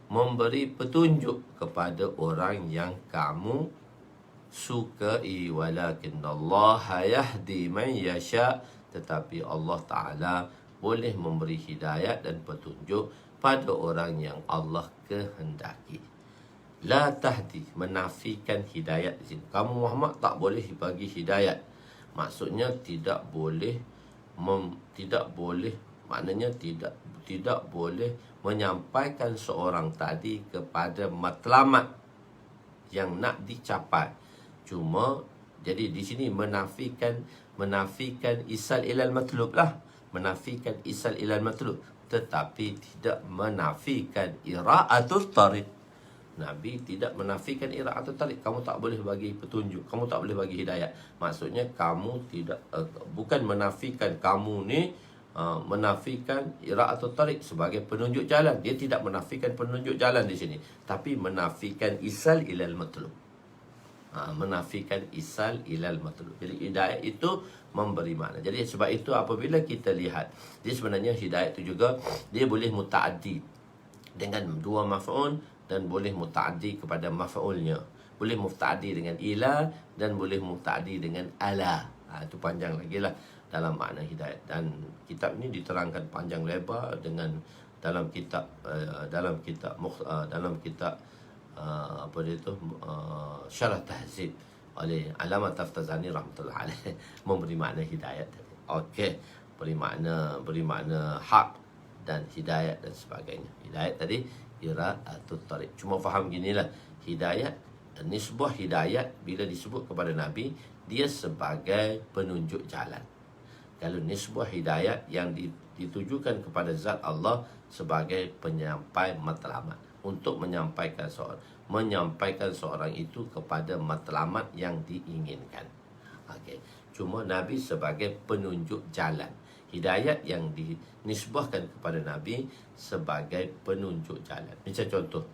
memberi petunjuk kepada orang yang kamu sukai, walakin Allah yahdi man yasha. Tetapi Allah Ta'ala boleh memberi hidayat dan petunjuk pada orang yang Allah kehendaki. La tahdi, menafikan hidayat di sini. Kamu Muhammad tak boleh bagi hidayat. Maksudnya tidak boleh maknanya tidak boleh menyampaikan seorang tadi kepada matlamat yang nak dicapai. Cuma jadi di sini menafikan isal ilal matlub lah. Menafikan isal ilal matlub, tetapi tidak menafikan ira'atul tariq. Nabi tidak menafikan ira'atul tariq. Kamu tak boleh bagi petunjuk, kamu tak boleh bagi hidayat. Maksudnya kamu tidak bukan menafikan kamu ni menafikan ira'atul tariq sebagai penunjuk jalan. Dia tidak menafikan penunjuk jalan di sini, tapi menafikan isal ilal matlub. Menafikan isal ilal matlub. Jadi hidayat itu memberi makna. Jadi sebab itu apabila kita lihat, dia sebenarnya hidayat itu juga dia boleh muta'addi dengan dua maf'ul dan boleh muta'addi kepada maf'ulnya. Boleh muta'addi dengan ila dan boleh muta'addi dengan ala. Itu panjang lagi lah dalam makna hidayat. Dan kitab ini diterangkan panjang lebar dengan dalam kitab apa dia tu, Syarah Tahzib oleh Allamah Taftazani rahmatullah alaih, memberi makna hidayat tadi. Okey, beri makna hak dan hidayat dan sebagainya. Hidayat tadi ira'atut tariq. Cuma faham ginilah, hidayat, nisbah hidayat bila disebut kepada Nabi, dia sebagai penunjuk jalan. Kalau nisbah hidayat yang ditujukan kepada zat Allah sebagai penyampai matlamat, untuk menyampaikan seorang itu kepada matlamat yang diinginkan. Okey. Cuma Nabi sebagai penunjuk jalan. Hidayat yang dinisbahkan kepada Nabi sebagai penunjuk jalan. Macam contoh,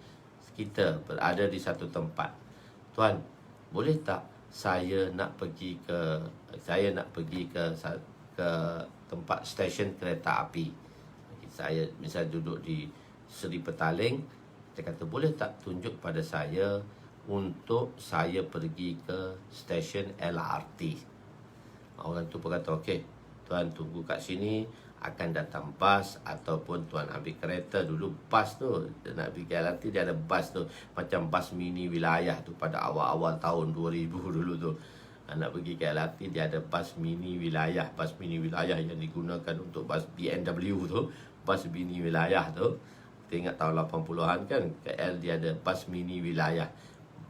kita berada di satu tempat. Tuan, boleh tak saya nak pergi ke tempat stesen kereta api. Saya misal duduk di Seri Petaling, dia kata boleh tak tunjuk pada saya untuk saya pergi ke stesen LRT. Orang tu berkata, okey, tuan tunggu kat sini, akan datang bas, ataupun tuan ambil kereta. Dulu bas tu, nak pergi ke LRT dia ada bas tu, macam bas mini wilayah tu pada awal-awal tahun 2000 dulu tu. Nak pergi ke LRT dia ada bas mini wilayah. Bas mini wilayah yang digunakan untuk bas BMW tu, bas mini wilayah tu. Kita ingat tahun 80-an kan, KL dia ada bas mini wilayah,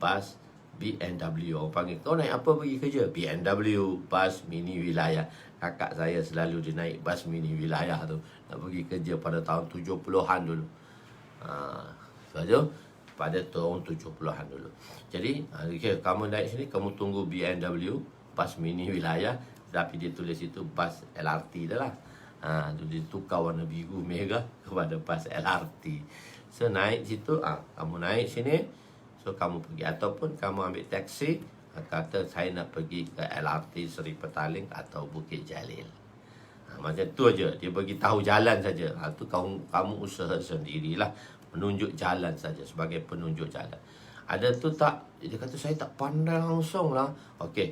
bas BMW. Orang panggil, kau naik apa pergi kerja? BMW, bas mini wilayah. Kakak saya selalu dia naik bas mini wilayah tu nak pergi kerja pada tahun 70-an dulu. Pada tahun 70-an dulu. Jadi, okay, kamu naik sini, kamu tunggu BMW, bas mini wilayah, tapi dia tulis itu bas LRT dah lah. Tu dia tukar warna biru merah kepada bas LRT. So naik situ, kamu naik sini, so kamu pergi, ataupun kamu ambil taksi, kata saya nak pergi ke LRT Seri Petaling atau Bukit Jalil. Macam tu aja, dia bagi tahu jalan saja. Tu kamu usaha sendirilah, menunjuk jalan saja sebagai penunjuk jalan. Ada tu tak, dia kata saya tak pandai langsung lah. Okey,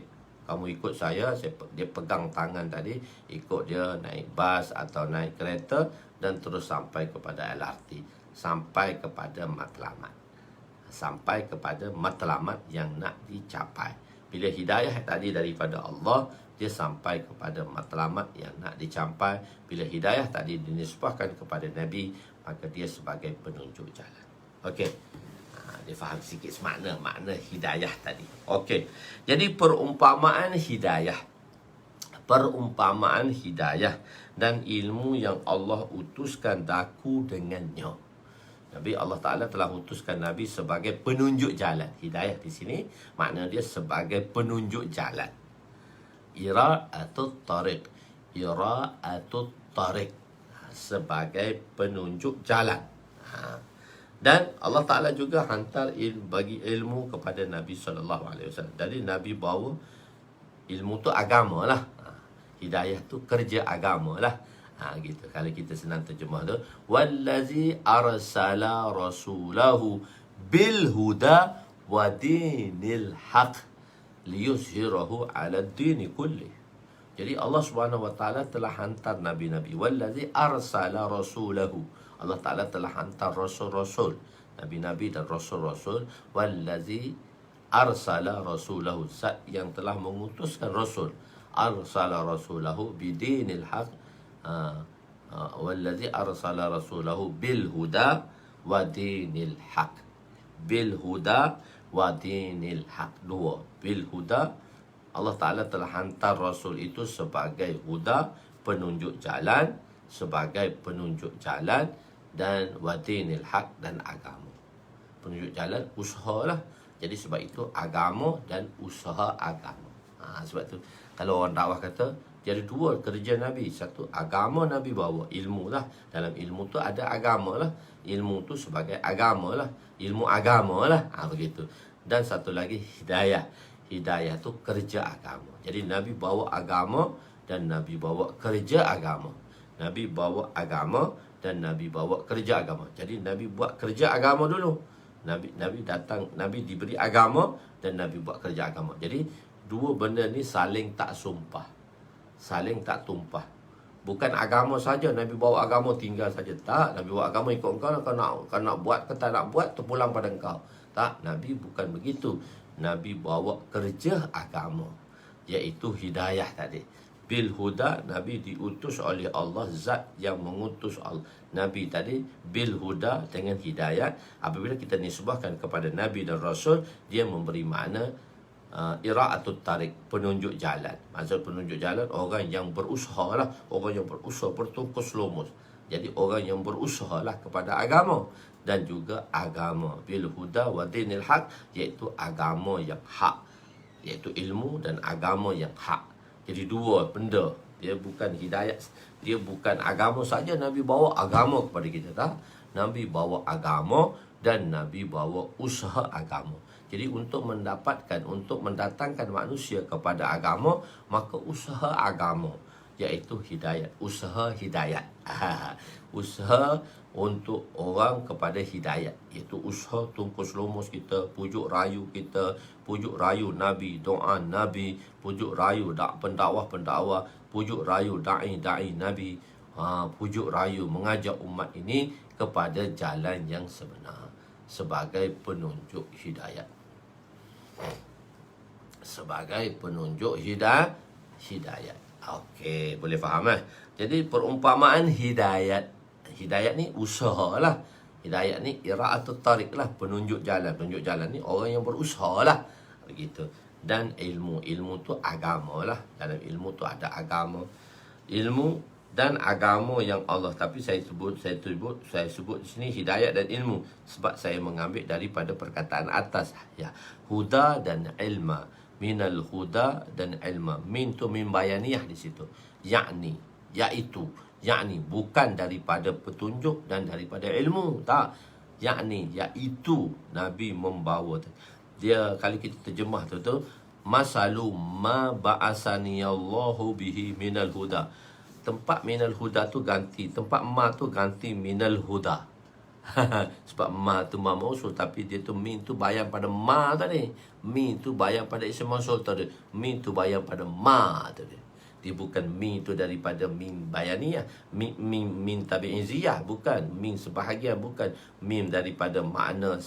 kamu ikut saya, dia pegang tangan tadi, ikut dia naik bas atau naik kereta dan terus sampai kepada LRT, sampai kepada matlamat. Sampai kepada matlamat yang nak dicapai. Bila hidayah tadi daripada Allah, dia sampai kepada matlamat yang nak dicapai. Bila hidayah tadi dinisbahkan kepada Nabi, maka dia sebagai penunjuk jalan. Okey. Dia faham sikit makna hidayah tadi. Okey. Jadi perumpamaan hidayah dan ilmu yang Allah utuskan daku dengannya. Nabi Allah Ta'ala telah utuskan Nabi sebagai penunjuk jalan. Hidayah di sini makna dia sebagai penunjuk jalan. Ira'atut tariq. Ira'atut tariq. Sebagai penunjuk jalan. Dan Allah Ta'ala juga hantar bagi ilmu kepada Nabi SAW. Jadi Nabi bawa ilmu tu agama lah. Hidayah tu kerja agama lah. Gitu. Kalau kita senang terjemah tu, wallazi arsala rasulahu bil huda wa dinil haq liyuzhirahu 'ala ad-din kulli. Jadi Allah Subhanahu wa taala telah hantar nabi-nabi. Wallazi arsala rasulahu. Allah Taala telah hantar rasul-rasul, nabi-nabi dan rasul-rasul. Wallazi arsala rasulahu, zat yang telah mengutuskan rasul. Arsala rasulahu bidinil haq. Wallazi arsala rasulahu bil huda wa dinil haq. Bil huda wa dinil haq. Dua. Bil huda, Allah Ta'ala telah hantar rasul itu sebagai huda, penunjuk jalan, sebagai penunjuk jalan, dan wa dinil haq, dan agama. Penunjuk jalan, usaha lah. Jadi sebab itu agama dan usaha agama. Sebab tu kalau orang dakwah kata jadi dua kerja Nabi. Satu, agama Nabi bawa, ilmu lah. Dalam ilmu tu ada agama lah. Ilmu tu sebagai agama lah. Ilmu agama lah. Begitu. Dan satu lagi, hidayah. Hidayah tu kerja agama. Jadi Nabi bawa agama dan Nabi bawa kerja agama. Nabi bawa agama dan Nabi bawa kerja agama. Jadi Nabi buat kerja agama dulu. Nabi datang, Nabi diberi agama dan Nabi buat kerja agama. Jadi dua benda ni saling tak sumpah. Saling tak tumpah. Bukan agama saja, Nabi bawa agama tinggal saja. Tak, Nabi bawa agama ikut engkau. Kau nak buat ke tak nak buat, terpulang pada engkau. Tak, Nabi bukan begitu. Nabi bawa kerja agama, iaitu hidayah tadi. Bil huda, Nabi diutus oleh Allah, zat yang mengutus Nabi tadi. Bil huda, dengan hidayah. Apabila kita nisbahkan kepada Nabi dan Rasul, dia memberi makna ira'atut tarik, penunjuk jalan. Maksud penunjuk jalan, orang yang berusaha lah. Orang yang berusaha bertungkus lumus. Jadi orang yang berusaha lah kepada agama. Dan juga agama. Bil huda wa dinil haq, iaitu agama yang hak. Iaitu ilmu dan agama yang hak. Jadi dua benda. Dia bukan hidayah, dia bukan agama saja. Nabi bawa agama kepada kita, tak? Nabi bawa agama dan Nabi bawa usaha agama. Jadi untuk mendatangkan manusia kepada agama, maka usaha agama, iaitu hidayat. Usaha hidayat. Usaha untuk orang kepada hidayat, iaitu usaha tungkus lumus kita, pujuk rayu kita, pujuk rayu Nabi, doa Nabi, pujuk rayu pendakwah, pujuk rayu da'i Nabi, pujuk rayu mengajak umat ini kepada jalan yang sebenar sebagai penunjuk hidayat. Sebagai penunjuk hidayat. Okey, boleh faham Jadi perumpamaan hidayat. Hidayat ni usaha lah. Hidayat ni ira'atut tariq lah, penunjuk jalan. Penunjuk jalan ni orang yang berusaha lah. Begitu. Dan ilmu. Ilmu tu agama lah. Dalam ilmu tu ada agama. Ilmu dan agama yang Allah. Tapi saya sebut di sini hidayat dan ilmu sebab saya mengambil daripada perkataan atas, ya, huda dan ilma. Minal huda dan ilma. Min tu min bayaniyah di situ. Yakni, iaitu, yakni bukan daripada petunjuk dan daripada ilmu, tak. Yakni, iaitu Nabi membawa. Dia kalau kita terjemah tu masalu ma ba'asani Allahu bihi minal huda. Tempat minal huda tu ganti, tempat ma tu ganti minal huda. Sebab ma tu ma mausul, tapi dia tu min tu bayan pada ma tadi. Min tu bayan pada isim mausul tadi. Min tu bayan pada ma tadi. Dia bukan min tu daripada min bayaniyah, min tabi'iziyah, bukan. Min sebahagian, bukan. Min daripada makna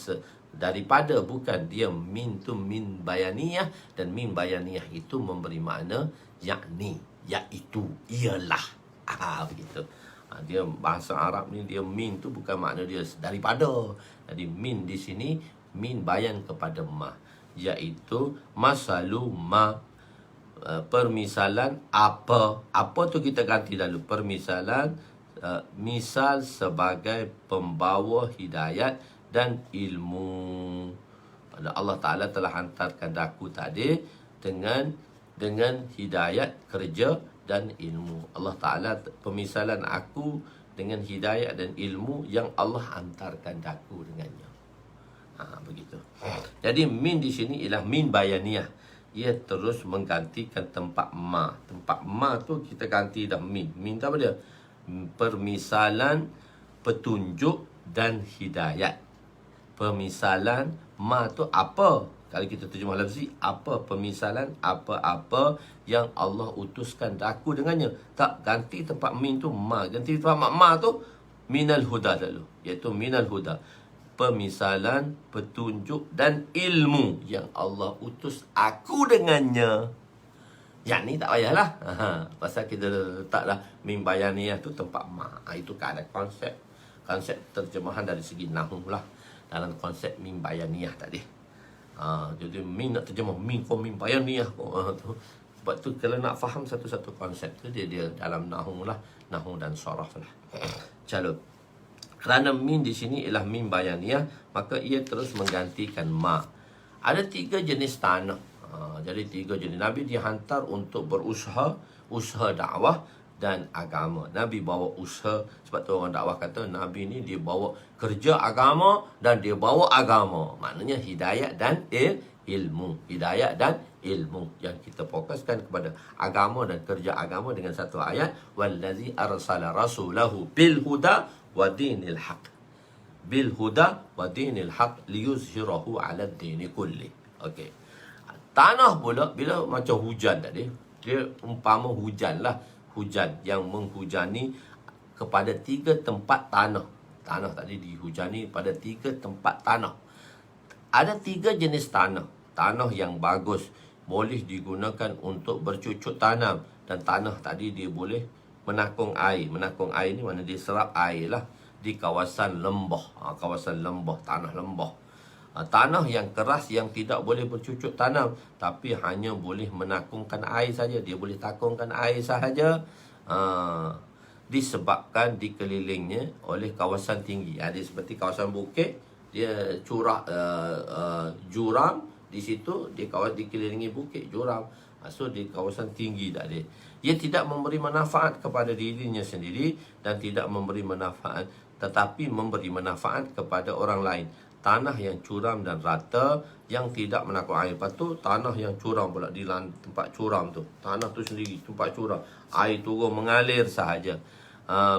daripada, bukan. Dia min tu min bayaniyah, dan min bayaniyah itu memberi makna yakni, iaitu, ialah. Begitu. Dia bahasa Arab ni, dia min tu bukan makna dia daripada. Jadi min di sini min bayan kepada ma, iaitu masalu ma, permisalan apa tu kita ganti dulu. Permisalan misal sebagai pembawa hidayat dan ilmu. Allah Ta'ala telah hantarkan daku tadi dengan hidayat, kerja dan ilmu. Allah Ta'ala pemisalan aku dengan hidayat dan ilmu yang Allah hantarkan daku dengannya. Begitu. Jadi min di sini ialah min bayaniyah. Ia terus menggantikan tempat ma. Tempat ma tu kita ganti dah min. Min tu apa dia? Permisalan, petunjuk dan hidayat. Permisalan, ma tu apa? Kalau kita terjemah lafzi, apa permisalan, apa-apa yang Allah utuskan daku dengannya. Tak, ganti tempat min tu ma. Ganti tempat ma tu minal huda dulu, iaitu minal huda. Permisalan, petunjuk dan ilmu yang Allah utus aku dengannya. Yang ni tak payahlah. Pasal kita letaklah min bayaniyah tu tempat ma. Itu kan ada konsep terjemahan dari segi nahwu lah, dalam konsep min bayaniyah tadi. Jadi min nak terjemah min bayaniyah tu. Sebab tu kalau nak faham satu-satu konsep tu, dia dalam nahwu lah, nahwu dan saraf lah. Calon. Kerana min di sini ialah min bayaniyah, maka ia terus menggantikan ma. Ada 3 jenis tanah. Jadi 3 jenis. Nabi dihantar untuk berusaha, usaha dakwah dan agama. Nabi bawa usaha. Sebab tu orang dakwah kata Nabi ni dia bawa kerja agama dan dia bawa agama. Maknanya hidayat dan ilmu. Hidayat dan ilmu. Yang kita fokuskan kepada agama dan kerja agama dengan satu ayat. Wallazi arsala rasulahu bil huda wa dinil haq. Bil huda wa dinil haq liyuzhirahu ala dini kulli. Okey. Tanah pula bila macam hujan tadi, dia umpama hujan lah. Hujan yang menghujani kepada 3 tempat tanah. Tanah tadi dihujani pada 3 tempat tanah. Ada 3 jenis tanah. Tanah yang bagus, boleh digunakan untuk bercucuk tanam. Dan tanah tadi dia boleh menakung air. Menakung air ni mana dia serap air lah. Di kawasan lembah. Kawasan lembah, tanah lembah. Tanah yang keras yang tidak boleh bercucuk tanam, tapi hanya boleh menakungkan air saja. Dia boleh takungkan air sahaja. Disebabkan dikelilingnya oleh kawasan tinggi. Dia seperti kawasan bukit, dia curah juram di situ, dia dikelilingi bukit, juram. So di kawasan tinggi tak ada. Ia tidak memberi manfaat kepada dirinya sendiri dan tidak memberi manfaat, tetapi memberi manfaat kepada orang lain. Tanah yang curam dan rata yang tidak menakut air. Lepas tu tanah yang curam pula di tempat curam tu. Tanah tu sendiri tempat curam. Air turun mengalir sahaja.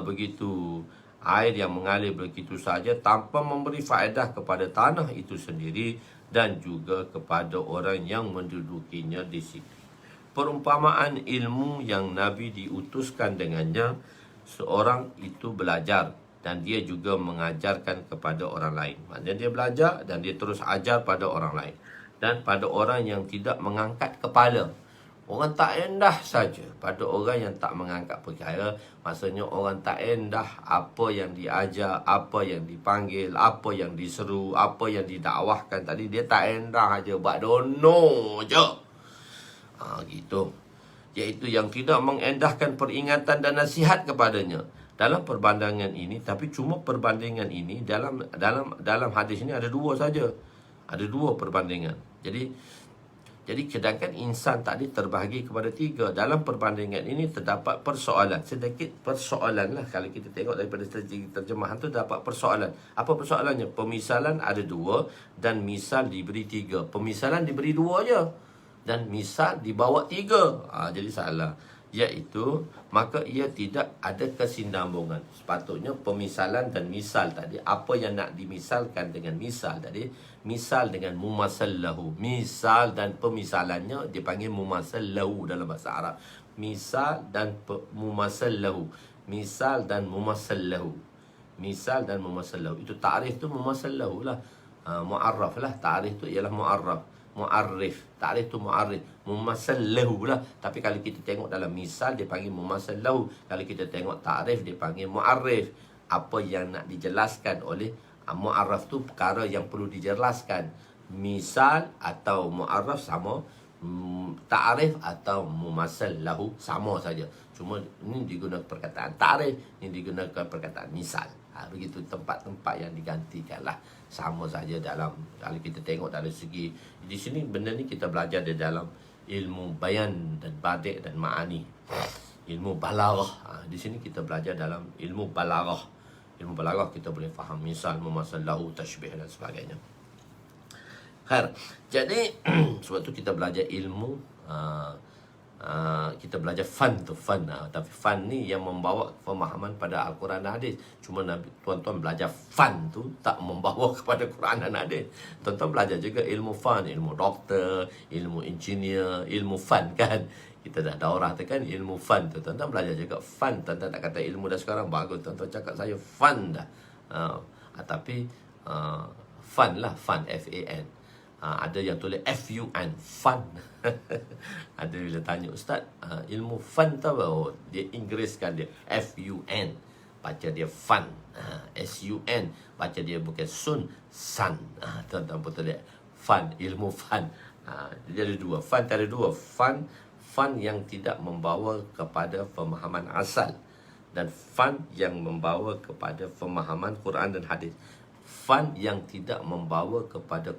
Begitu. Air yang mengalir begitu sahaja tanpa memberi faedah kepada tanah itu sendiri dan juga kepada orang yang mendudukinya di situ. Perumpamaan ilmu yang Nabi diutuskan dengannya, seorang itu belajar dan dia juga mengajarkan kepada orang lain. Maksudnya dia belajar dan dia terus ajar pada orang lain. Dan pada orang yang tidak mengangkat kepala. Orang tak endah saja pada orang yang tak mengangkat perkara. Maksudnya orang tak endah apa yang diajar, apa yang dipanggil, apa yang diseru, apa yang didakwahkan tadi. Dia tak endah saja, buat dono je. Gitu. Iaitu yang tidak mengendahkan peringatan dan nasihat kepadanya. Dalam perbandingan ini, tapi cuma perbandingan ini dalam hadis ini ada 2 saja. Ada 2 perbandingan. Jadi sedangkan insan tadi terbahagi kepada 3. Dalam perbandingan ini terdapat persoalan. Sedikit persoalan lah. Kalau kita tengok daripada strategi terjemahan tu dapat persoalan. Apa persoalannya? Pemisalan ada 2 dan misal diberi 3. Pemisalan diberi 2 je dan misal dibawa 3. Jadi salah. iaitu maka ia tidak ada kesinambungan. Sepatutnya pemisalan dan misal tadi, apa yang nak dimisalkan dengan misal tadi, misal dengan mumasallahu, misal dan pemisalannya dipanggil mumasallahu dalam bahasa Arab. Misal dan mumasallahu, misal dan mumasallahu, misal dan mumasallahu. Itu ta'rif tu mumasallahu lah, mu'arraf lah. Ta'rif tu ialah mu'arraf, mu'arrif. Ta'rif tu mu'arrif, mumasallahu lah. Tapi kalau kita tengok dalam misal dia panggil mumasallahu, kalau kita tengok ta'rif dia panggil mu'arrif. Apa yang nak dijelaskan oleh mu'arraf tu perkara yang perlu dijelaskan. Misal atau mu'arraf sama, ta'rif atau mumasallahu sama saja. Cuma ini digunakan perkataan ta'rif, ini digunakan perkataan misal. Begitu tempat-tempat yang digantikan lah. Sama saja dalam, kalau kita tengok dari segi, di sini benda ni kita belajar di dalam ilmu bayan dan badik dan ma'ani, ilmu balaghah. Di sini kita belajar dalam ilmu balaghah. Ilmu balaghah kita boleh faham misal, mumasallahu, tashbih dan sebagainya. Jadi sebab tu kita belajar ilmu, kita belajar fan tu, tapi fan ni yang membawa pemahaman pada Al-Quran dan hadis. Cuma tuan-tuan belajar fan tu tak membawa kepada Quran dan hadis. Tuan-tuan belajar juga ilmu fan, ilmu doktor, ilmu engineer, ilmu fan kan. Kita dah daurah tu kan ilmu fan tu. Tuan-tuan belajar juga fan. Tuan-tuan tak kata ilmu dah sekarang bagus, tuan-tuan cakap saya fan dah. Tapi fun lah, fun, F-A-N. Ada yang tulis F-U-N, fun. Ada bila tanya, Ustaz, ilmu fun tahu? Oh, dia Inggeriskan dia, F-U-N. Baca dia fun. S-U-N. Baca dia bukan sun, sun. Tuan-tuan betul dia. Fun, ilmu fun. Dia ada dua. Fun ada dua. Fun yang tidak membawa kepada pemahaman asal. Dan fun yang membawa kepada pemahaman Quran dan hadis. Fun yang tidak membawa kepada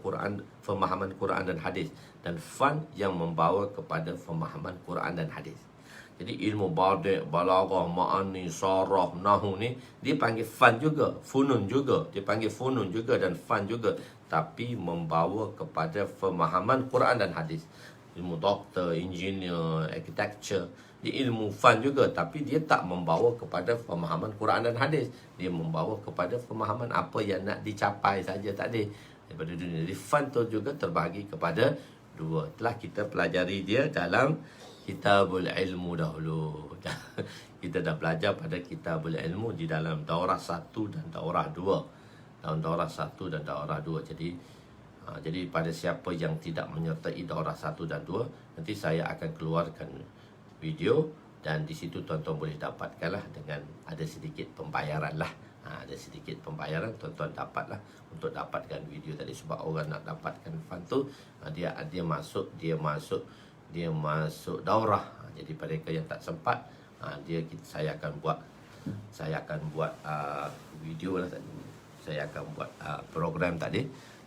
pemahaman Quran dan hadis, dan fun yang membawa kepada pemahaman Quran dan hadis. Jadi ilmu badik, balaghah, ma'ani, sarah, nahu ni dipanggil fun juga, funun juga, dipanggil funun juga dan fun juga, tapi membawa kepada pemahaman Quran dan hadis. Ilmu doktor, engineer, architecture, dia ilmu fun juga, tapi dia tak membawa kepada pemahaman Quran dan hadis. Dia membawa kepada pemahaman apa yang nak dicapai saja tadi daripada dunia. Jadi fun tu juga terbagi kepada dua. Telah kita pelajari dia dalam Kitabul Ilmu dahulu. Kita dah belajar pada Kitabul Ilmu di dalam daurah 1 dan daurah 2. Dalam daurah 1 dan daurah 2. Jadi pada siapa yang tidak menyertai daurah 1 dan 2, nanti saya akan keluarkan video, dan di situ tuan-tuan boleh dapatkanlah dengan ada sedikit pembayaran lah. Ada sedikit pembayaran, tuan-tuan dapatlah untuk dapatkan video tadi. Sebab orang nak dapatkan fund tu, dia masuk daurah. Jadi pada mereka yang tak sempat, saya akan buat video lah tadi. Saya akan buat program tadi,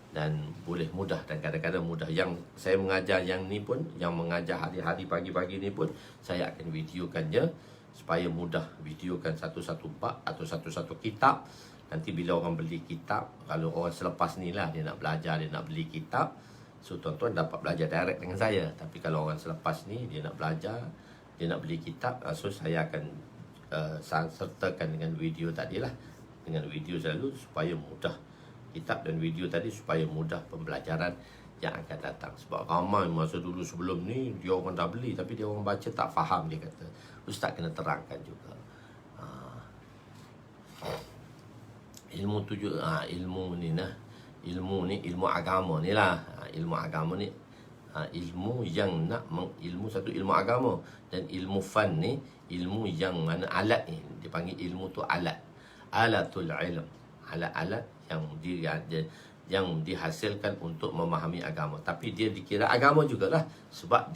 dan boleh mudah, dan kadang-kadang mudah. Yang saya mengajar yang ni pun, yang mengajar hari-hari pagi-pagi ni pun, saya akan videokannya supaya mudah. Videokan satu-satu bab atau satu-satu kitab. Nanti bila orang beli kitab, kalau orang selepas ni lah dia nak belajar, dia nak beli kitab, so tuan-tuan dapat belajar direct dengan saya. Tapi kalau orang selepas ni dia nak belajar, dia nak beli kitab, so saya akan sertakan dengan video tadi lah, dengan video selalu supaya mudah. Kitab dan video tadi supaya mudah pembelajaran yang akan datang. Sebab ramai masa dulu sebelum ni, dia orang dah beli tapi dia orang baca tak faham. Dia kata, Ustaz kena terangkan juga. Ilmu tu juga, ilmu ni nah, ilmu agama ni lah. Ilmu agama ni, ilmu yang nak ilmu satu ilmu agama, dan ilmu fan ni ilmu yang mana alat ni dipanggil ilmu tu alat, alatul ilm, alat-alat yang dihasilkan untuk memahami agama. Tapi dia dikira agama jugalah, sebab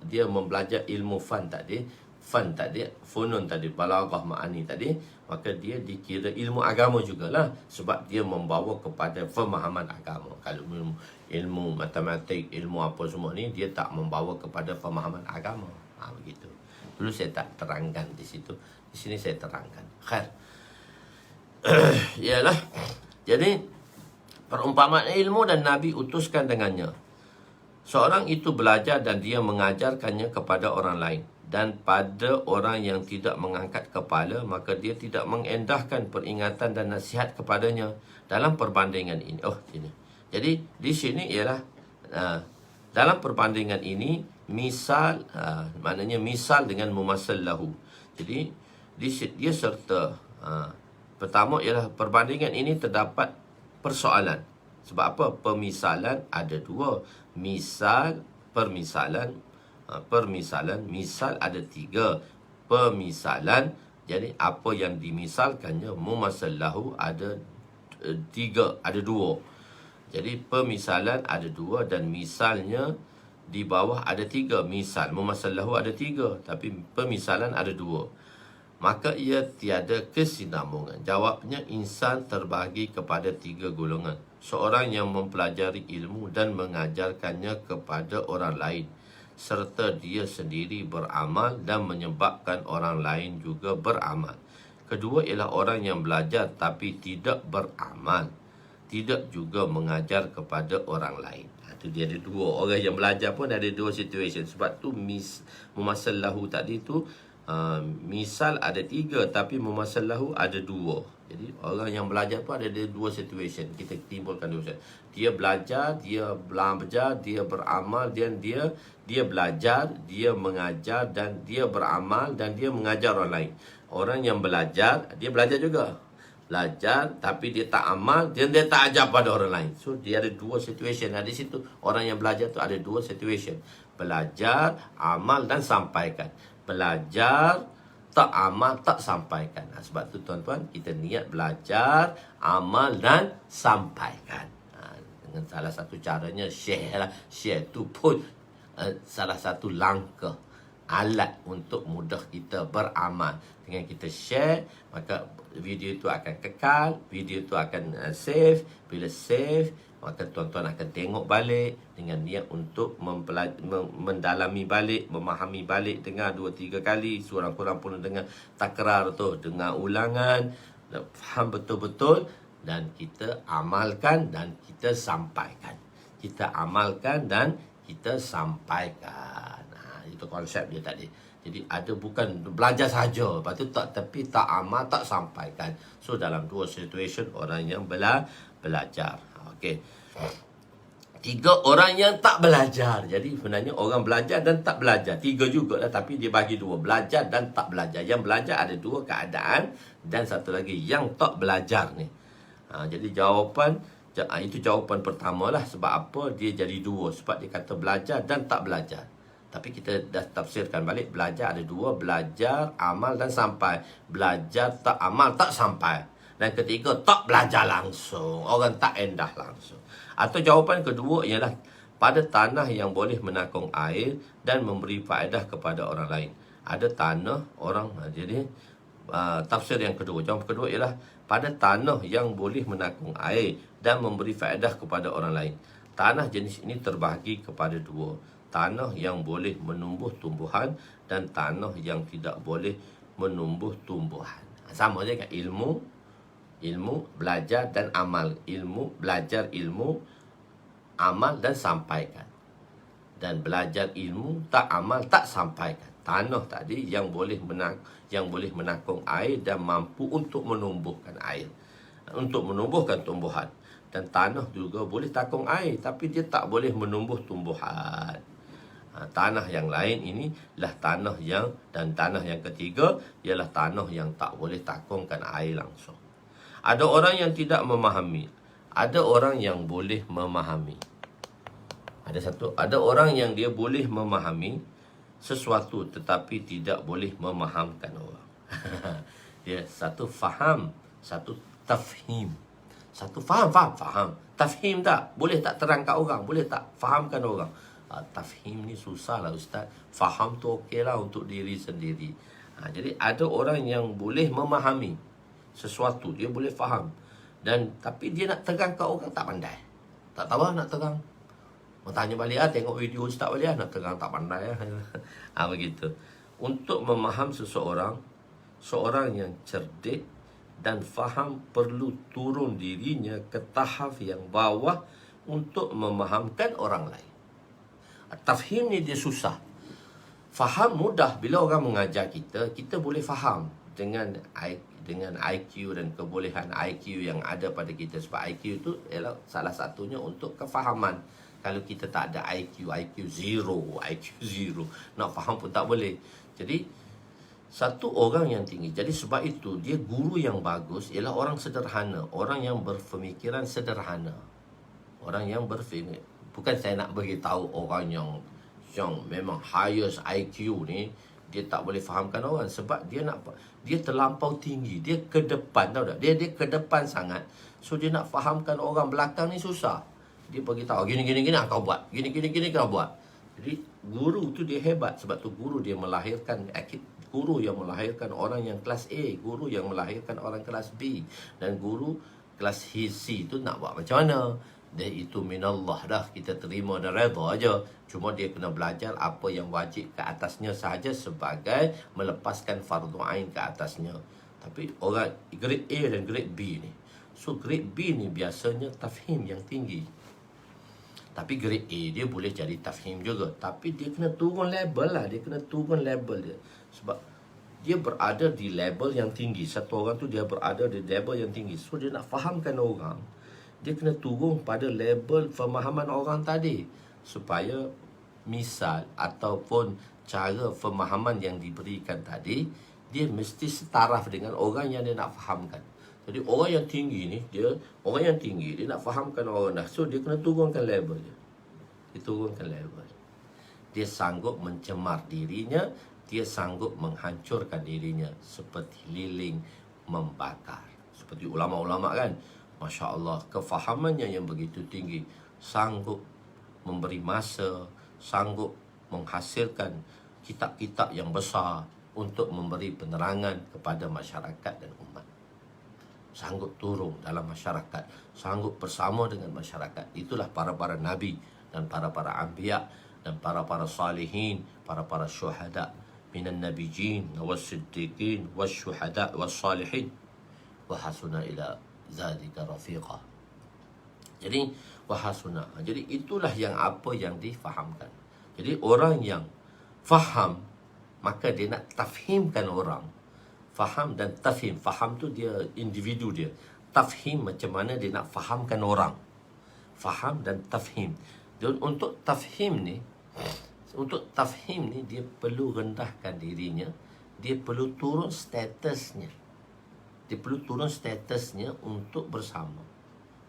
dia membelajar ilmu fan tadi, funun tadi, balaghah, ma'ani tadi, maka dia dikira ilmu agama jugalah, sebab dia membawa kepada pemahaman agama. Kalau ilmu matematik, ilmu apa semua ni, dia tak membawa kepada pemahaman agama. Begitu. Dulu saya tak terangkan di situ, di sini saya terangkan. Khair. Ialah, jadi perumpamaan ilmu dan Nabi utuskan dengannya. Seorang itu belajar dan dia mengajarkannya kepada orang lain. Dan pada orang yang tidak mengangkat kepala, maka dia tidak mengendahkan peringatan dan nasihat kepadanya dalam perbandingan ini. Oh, sini. Jadi di sini ialah dalam perbandingan ini misal, maknanya misal dengan mumassal lahu. Jadi dia serta pertama ialah perbandingan ini terdapat persoalan. Sebab apa? Pemisalan ada dua. Permisalan, misal ada tiga. Pemisalan, jadi apa yang dimisalkannya, mumassal lahu ada tiga, ada dua. Jadi pemisalan ada dua dan misalnya di bawah ada tiga. Misal, mumassal lahu ada tiga, tapi pemisalan ada dua. Maka ia tiada kesinambungan. Jawabnya, insan terbahagi kepada tiga golongan. Seorang yang mempelajari ilmu dan mengajarkannya kepada orang lain, serta dia sendiri beramal dan menyebabkan orang lain juga beramal. Kedua ialah orang yang belajar tapi tidak beramal, tidak juga mengajar kepada orang lain. Itu dia ada dua. Orang yang belajar pun ada dua situation. Sebab tu mumassal lahu tadi tu misal ada tiga, tapi mumassal lahu ada dua. Jadi orang yang belajar pun ada dua situation. Kita timbulkan dua. Dia belajar, dia beramal, dan dia belajar, dia mengajar, dan dia beramal, dan dia mengajar orang lain. Orang yang belajar, dia belajar juga. Belajar tapi dia tak amal, dan dia tak ajar pada orang lain. So dia ada dua situation. Di situ orang yang belajar tu ada dua situation. Belajar, amal dan sampaikan. Belajar, tak amal, tak sampaikan. Sebab tu tuan-tuan, kita niat belajar, amal dan sampaikan. Dengan salah satu caranya share lah. Share tu pun salah satu langkah, alat untuk mudah kita beramal. Dengan kita share, maka video itu akan kekal, video itu akan save. Bila save, maka tuan-tuan akan tengok balik dengan niat untuk mendalami balik, memahami balik, dengar 2-3 kali, seorang-kurang pun dengar takrar tu, dengar ulangan, faham betul-betul, dan kita amalkan dan kita sampaikan. Kita amalkan dan kita sampaikan. Itu konsep dia tadi. Jadi ada bukan belajar saja, lepas tu tapi tak amal, tak sampaikan. So dalam dua situation orang yang belajar. Okey. Tiga orang yang tak belajar. Jadi sebenarnya orang belajar dan tak belajar. Tiga jugalah, tapi dia bagi dua. Belajar dan tak belajar. Yang belajar ada dua keadaan, dan satu lagi yang tak belajar ni. Jadi jawapan, itu jawapan pertama lah. Sebab apa dia jadi dua? Sebab dia kata belajar dan tak belajar. Tapi kita dah tafsirkan balik. Belajar ada dua. Belajar, amal dan sampai. Belajar, tak amal, tak sampai. Dan ketiga, tak belajar langsung. Orang tak endah langsung. Atau jawapan kedua ialah pada tanah yang boleh menakung air dan memberi faedah kepada orang lain. Ada tanah orang. Jadi tafsir yang kedua. Jawapan kedua ialah pada tanah yang boleh menakung air dan memberi faedah kepada orang lain. Tanah jenis ini terbahagi kepada dua. Tanah yang boleh menumbuh tumbuhan dan tanah yang tidak boleh menumbuh tumbuhan. Sama je kan, ilmu, belajar dan amal. Ilmu, belajar ilmu, amal dan sampaikan. Dan belajar ilmu, tak amal, tak sampaikan. Tanah tadi yang boleh menakung air dan mampu untuk menumbuhkan air, untuk menumbuhkan tumbuhan. Dan tanah juga boleh takung air, tapi dia tak boleh menumbuh tumbuhan. Tanah yang lain ini lah tanah yang, dan tanah yang ketiga ialah tanah yang tak boleh takungkan air langsung. Ada orang yang tidak memahami, ada orang yang boleh memahami. Ada orang yang dia boleh memahami sesuatu tetapi tidak boleh memahamkan orang. Dia satu faham, satu tafhim. Satu faham. Tafhim tak? Boleh tak terangkan orang? Boleh tak fahamkan orang? Tafhim ni susah lah ustaz. Faham tu okey lah untuk diri sendiri. Jadi ada orang yang boleh memahami sesuatu, dia boleh faham, tapi dia nak terangkan orang tak pandai. Tak tahu lah nak terang. Tanya balik tengok video ustaz balik nak terang tak pandai begitu. Untuk memaham seorang yang cerdik dan faham, perlu turun dirinya ke tahap yang bawah untuk memahamkan orang lain. Tafhim ni dia susah. Faham mudah. Bila orang mengajar kita, kita boleh faham dengan IQ dan kebolehan IQ yang ada pada kita. Sebab IQ itu ialah salah satunya untuk kefahaman. Kalau kita tak ada IQ zero, nak faham pun tak boleh. Jadi satu orang yang tinggi. Jadi sebab itu dia guru yang bagus ialah orang sederhana, orang yang berpemikiran sederhana. Orang yang berpikir, bukan saya nak beritahu orang yang memang highest IQ ni dia tak boleh fahamkan orang, sebab dia terlampau tinggi, dia ke depan, tahu tak? Dia ke depan sangat. So dia nak fahamkan orang belakang ni susah. Dia beritahu gini kau buat. Gini kau buat. Jadi guru tu dia hebat, sebab tu guru yang melahirkan orang yang kelas A, guru yang melahirkan orang kelas B, dan guru kelas C tu nak buat macam mana? Dia itu minallah dah, kita terima dan redha aja. Cuma dia kena belajar apa yang wajib ke atasnya sahaja sebagai melepaskan fardu ain ke atasnya. Tapi orang grade A dan grade B ni, so grade B ni biasanya tafhim yang tinggi. Tapi grade A dia boleh jadi tafhim juga, tapi dia kena turun level lah, dia. Sebab dia berada di level yang tinggi. Satu orang tu dia berada di level yang tinggi. So dia nak fahamkan orang, dia kena turun pada level pemahaman orang tadi, supaya misal ataupun cara pemahaman yang diberikan tadi, dia mesti setaraf dengan orang yang dia nak fahamkan. Jadi orang yang tinggi ni, dia nak fahamkan orang dah. So dia kena turunkan level dia. Dia sanggup mencemar dirinya, dia sanggup menghancurkan dirinya seperti lilin membakar. Seperti ulama-ulama kan, Masya Allah, kefahamannya yang begitu tinggi, sanggup memberi masa, sanggup menghasilkan kitab-kitab yang besar untuk memberi penerangan kepada masyarakat dan umat. Sanggup turun dalam masyarakat, sanggup bersama dengan masyarakat. Itulah para nabi dan para anbiya dan para salihin, para syuhada minan nabiyyin was-siddiqin was-syuhada was-salihin wa hasuna ila zalika rafiqah. Jadi wahasuna. Jadi itulah apa yang difahamkan. Jadi orang yang faham, maka dia nak tafhimkan orang. Faham dan tafhim. Faham tu dia individu dia. Tafhim macam mana dia nak fahamkan orang. Faham dan tafhim. Dan untuk tafhim ni dia perlu rendahkan dirinya. Dia perlu turun statusnya. Untuk bersama.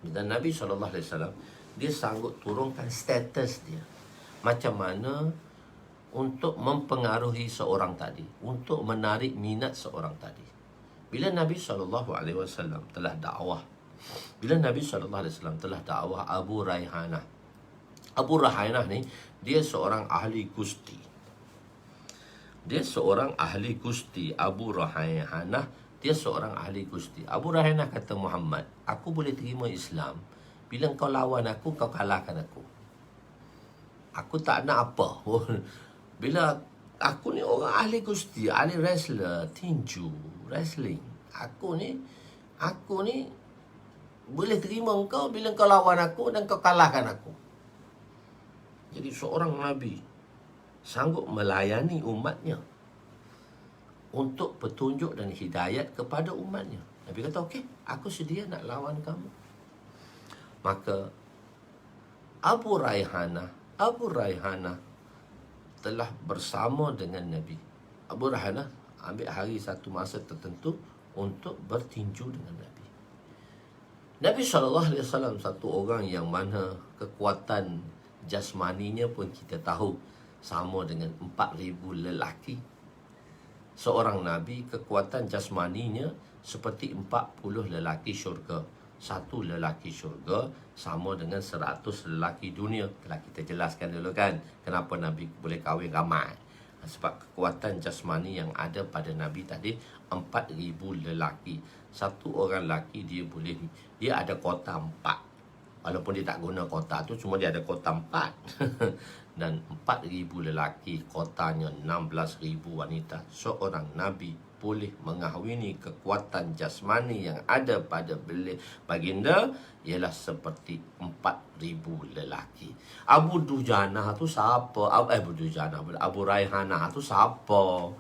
Dan Nabi SAW, dia sanggup turunkan status dia. Macam mana untuk mempengaruhi seorang tadi, untuk menarik minat seorang tadi. Bila Nabi SAW telah dakwah, Abu Raihanah. Abu Raihanah ni, dia seorang ahli gusti. Abu Raihanah, dia seorang ahli gusti. Abu Raihanah kata, Muhammad, aku boleh terima Islam bila kau lawan aku, kau kalahkan aku. Aku tak nak apa. Bila aku ni orang ahli gusti, ahli wrestler, tinju, wrestling. Aku ni boleh terima engkau bila kau lawan aku dan kau kalahkan aku. Jadi seorang Nabi sanggup melayani umatnya untuk petunjuk dan hidayat kepada umatnya. Nabi kata, okey, aku sedia nak lawan kamu. Maka Abu Raihanah telah bersama dengan Nabi. Abu Raihanah ambil hari satu masa tertentu untuk bertinju dengan Nabi. Nabi SAW satu orang yang mana kekuatan jasmaninya pun kita tahu sama dengan 4,000 lelaki. Seorang Nabi, kekuatan jasmaninya seperti 40 lelaki syurga. Satu lelaki syurga sama dengan 100 lelaki dunia. Telah kita jelaskan dulu kan, kenapa Nabi boleh kahwin ramai. Sebab kekuatan jasmani yang ada pada Nabi tadi, 4,000 lelaki. Satu orang lelaki dia ada kota 4. Walaupun dia tak guna kota tu, cuma dia ada kota 4. Dan 4,000 lelaki, kotanya 16,000 wanita. Seorang Nabi boleh mengahwini kekuatan jasmani yang ada pada baginda ialah seperti 4,000 lelaki. Abu Dujana tu siapa? Abu Raihanah tu siapa?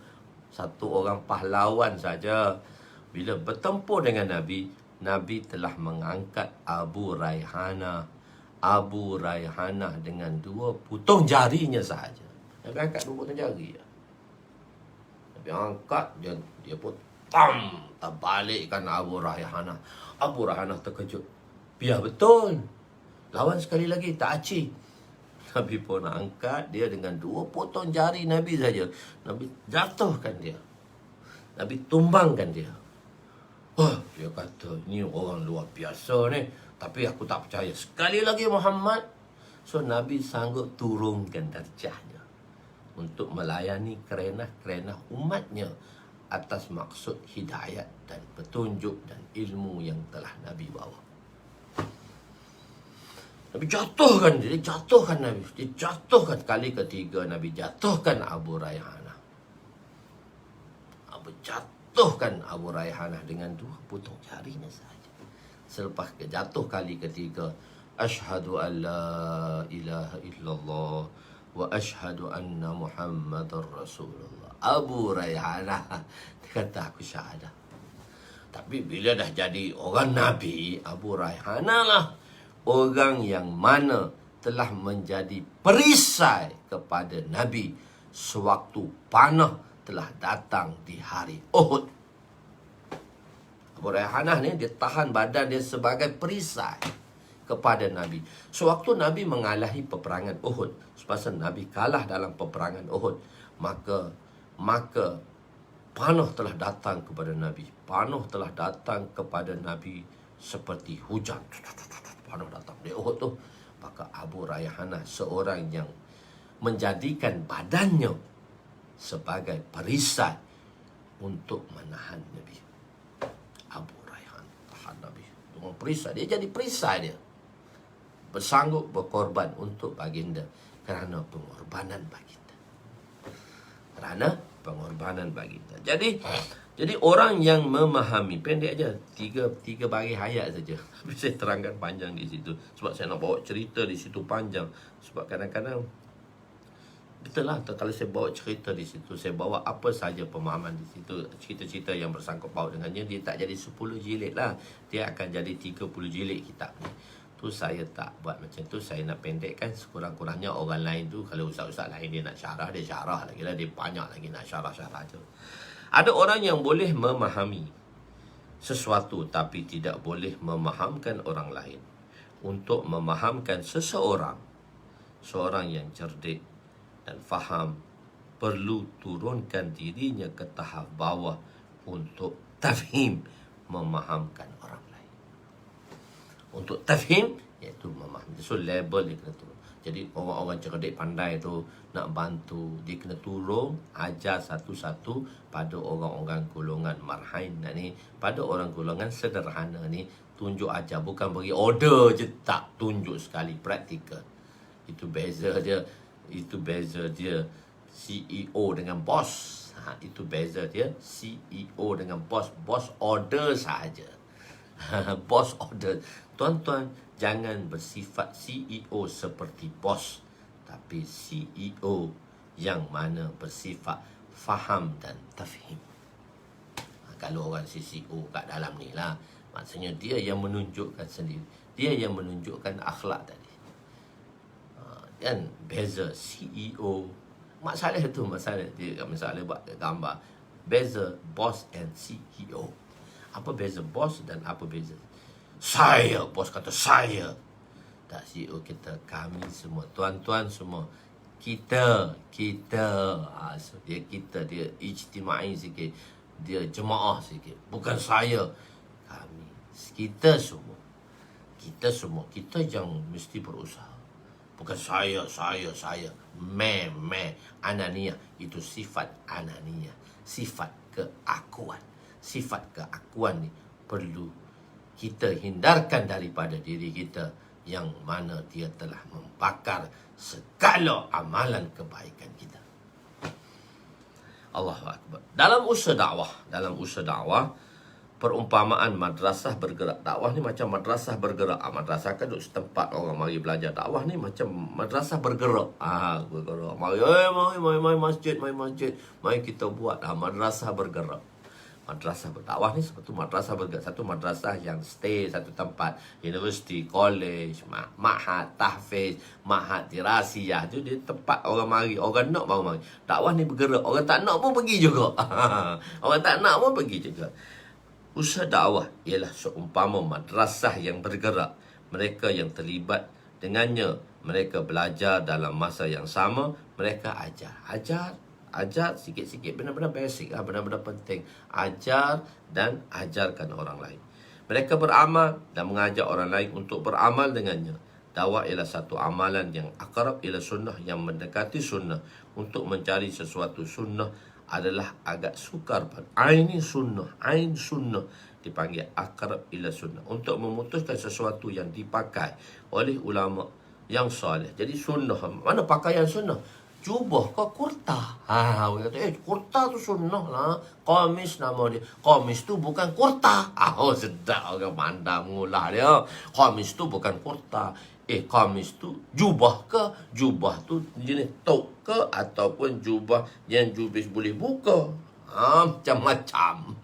Satu orang pahlawan saja. Bila bertempur dengan Nabi, Nabi telah mengangkat Abu Raihanah dengan 2 potong jarinya sahaja. Nabi angkat 2 potong jari. Nabi angkat, dia pun terbalikkan Abu Raihanah. Abu Raihanah terkejut. Biar betul. Lawan sekali lagi, tak aci. Nabi pun angkat dia dengan 2 potong jari Nabi saja. Nabi jatuhkan dia. Nabi tumbangkan dia. Dia kata, ni orang luar biasa ni. Tapi aku tak percaya. Sekali lagi Muhammad. So Nabi sanggup turunkan darjahnya untuk melayani kerenah-kerenah umatnya atas maksud hidayat dan petunjuk dan ilmu yang telah Nabi bawa. Nabi jatuhkan dia, jatuhkan Nabi. Dia jatuhkan kali ketiga Nabi jatuhkan Abu Raihanah. Jatuhkan Abu Raihanah dengan 2 potong jarinya saja. Selepas jatuh kali ketiga, asyhadu an la ilaha illallah wa asyhadu anna Muhammadar Rasulullah. Abu Raihanah kata, aku syahadah. Tapi bila dah jadi orang Nabi, Abu Raihanah lah orang yang mana telah menjadi perisai kepada Nabi sewaktu panah telah datang di hari Uhud. Abu Raihanah ni dia tahan badan dia sebagai perisai kepada Nabi. Sewaktu Nabi mengalahi peperangan Uhud, semasa Nabi kalah dalam peperangan Uhud, maka panah telah datang kepada Nabi. Panah telah datang kepada Nabi seperti hujan. Panah datang di Uhud tu. Maka Abu Raihanah seorang yang menjadikan badannya sebagai perisai untuk menahan Nabi. Abu Raihanah tahan Nabi dengan perisai. Dia jadi perisai dia. Bersanggup berkorban untuk baginda kerana pengorbanan baginda. Jadi orang yang memahami, pendek aja, tiga bagi hayat saja. Tapi saya terangkan panjang di situ sebab saya nak bawa cerita di situ panjang. Sebab kadang-kadang betul lah, kalau saya bawa cerita di situ, saya bawa apa saja pemahaman di situ, cerita-cerita yang bersangkut paut dengannya, dia tak jadi 10 jilid lah. Dia akan jadi 30 jilid kitab ni. Tu saya tak buat macam tu. Saya nak pendekkan sekurang-kurangnya. Orang lain tu, kalau ustaz-ustaz lain dia nak syarah, dia syarah lagi lah. Dia banyak lagi nak syarah-syarah tu. Ada orang yang boleh memahami sesuatu tapi tidak boleh memahamkan orang lain. Untuk memahamkan seseorang yang cerdik dan faham, perlu turunkan dirinya ke tahap bawah untuk tafhim, memahamkan orang lain. Untuk tafhim, iaitu memahami. So level dia kena turun. Jadi orang-orang cerdik pandai tu nak bantu, dia kena turun, ajar satu-satu pada orang-orang golongan marhain ni, pada orang golongan sederhana ni, tunjuk ajar. Bukan bagi order je, tak, tunjuk sekali, praktikal. Itu beza dia. CEO dengan bos. Itu beza dia. CEO dengan bos. Bos order sahaja. Bos order. Tuan-tuan, jangan bersifat CEO seperti bos, tapi CEO yang mana bersifat faham dan tafhim. Kalau orang CEO kat dalam ni lah, maksudnya dia yang menunjukkan sendiri, dia yang menunjukkan akhlak tadi. Kan beza CEO. Masalah dia buat gambar. Beza bos and CEO. Apa beza bos dan apa beza saya? Bos kata saya. Tak, CEO kita, kami semua, tuan-tuan semua. Kita. So dia kita, dia ijtimai sikit. Dia jemaah sikit. Bukan saya. Kami. Kita semua. Kita yang mesti berusaha. Bukan saya. Me. Ananiyah. Itu sifat ananiyah. Sifat keakuan. Sifat keakuan ni perlu kita hindarkan daripada diri kita, yang mana dia telah membakar segala amalan kebaikan kita. Allahu Akbar. Dalam usaha dakwah, perumpamaan madrasah bergerak. Dakwah ni macam madrasah bergerak. Madrasah kan duduk setempat orang mari belajar. Dakwah ni macam madrasah bergerak. Bergerak. Mari masjid. Mari kita buat madrasah bergerak. Madrasah berdakwah ni satu madrasah bergerak. Satu madrasah yang stay satu tempat. Universiti, college, ma'had, tahfiz, ma'had, dirasiyah. Itu dia tempat orang mari. Orang nak baru mari. Dakwah ni bergerak. Orang tak nak pun pergi juga. Orang tak nak pun pergi juga. Usaha dakwah ialah seumpama madrasah yang bergerak. Mereka yang terlibat dengannya, mereka belajar dalam masa yang sama, mereka ajar sikit-sikit benda-benda basic, benda-benda penting. Ajar dan ajarkan orang lain. Mereka beramal dan mengajak orang lain untuk beramal dengannya. Dakwah ialah satu amalan yang akrab ila sunnah, yang mendekati sunnah. Untuk mencari sesuatu sunnah adalah agak sukar. Ain sunnah dipanggil akrab ila sunnah. Untuk memutuskan sesuatu yang dipakai oleh ulama yang soleh. Jadi sunnah, mana pakaian sunnah? Jubah ke kurta? Orang kata, kurta tu sunnah lah. Qamis nama dia. Qamis tu bukan kurta. Sedap orang pandang ngulah dia. Qamis tu bukan kurta. Qamis tu jubah ke? Jubah tu jenis tok ke? Ataupun jubah yang jubis boleh buka? Macam-macam.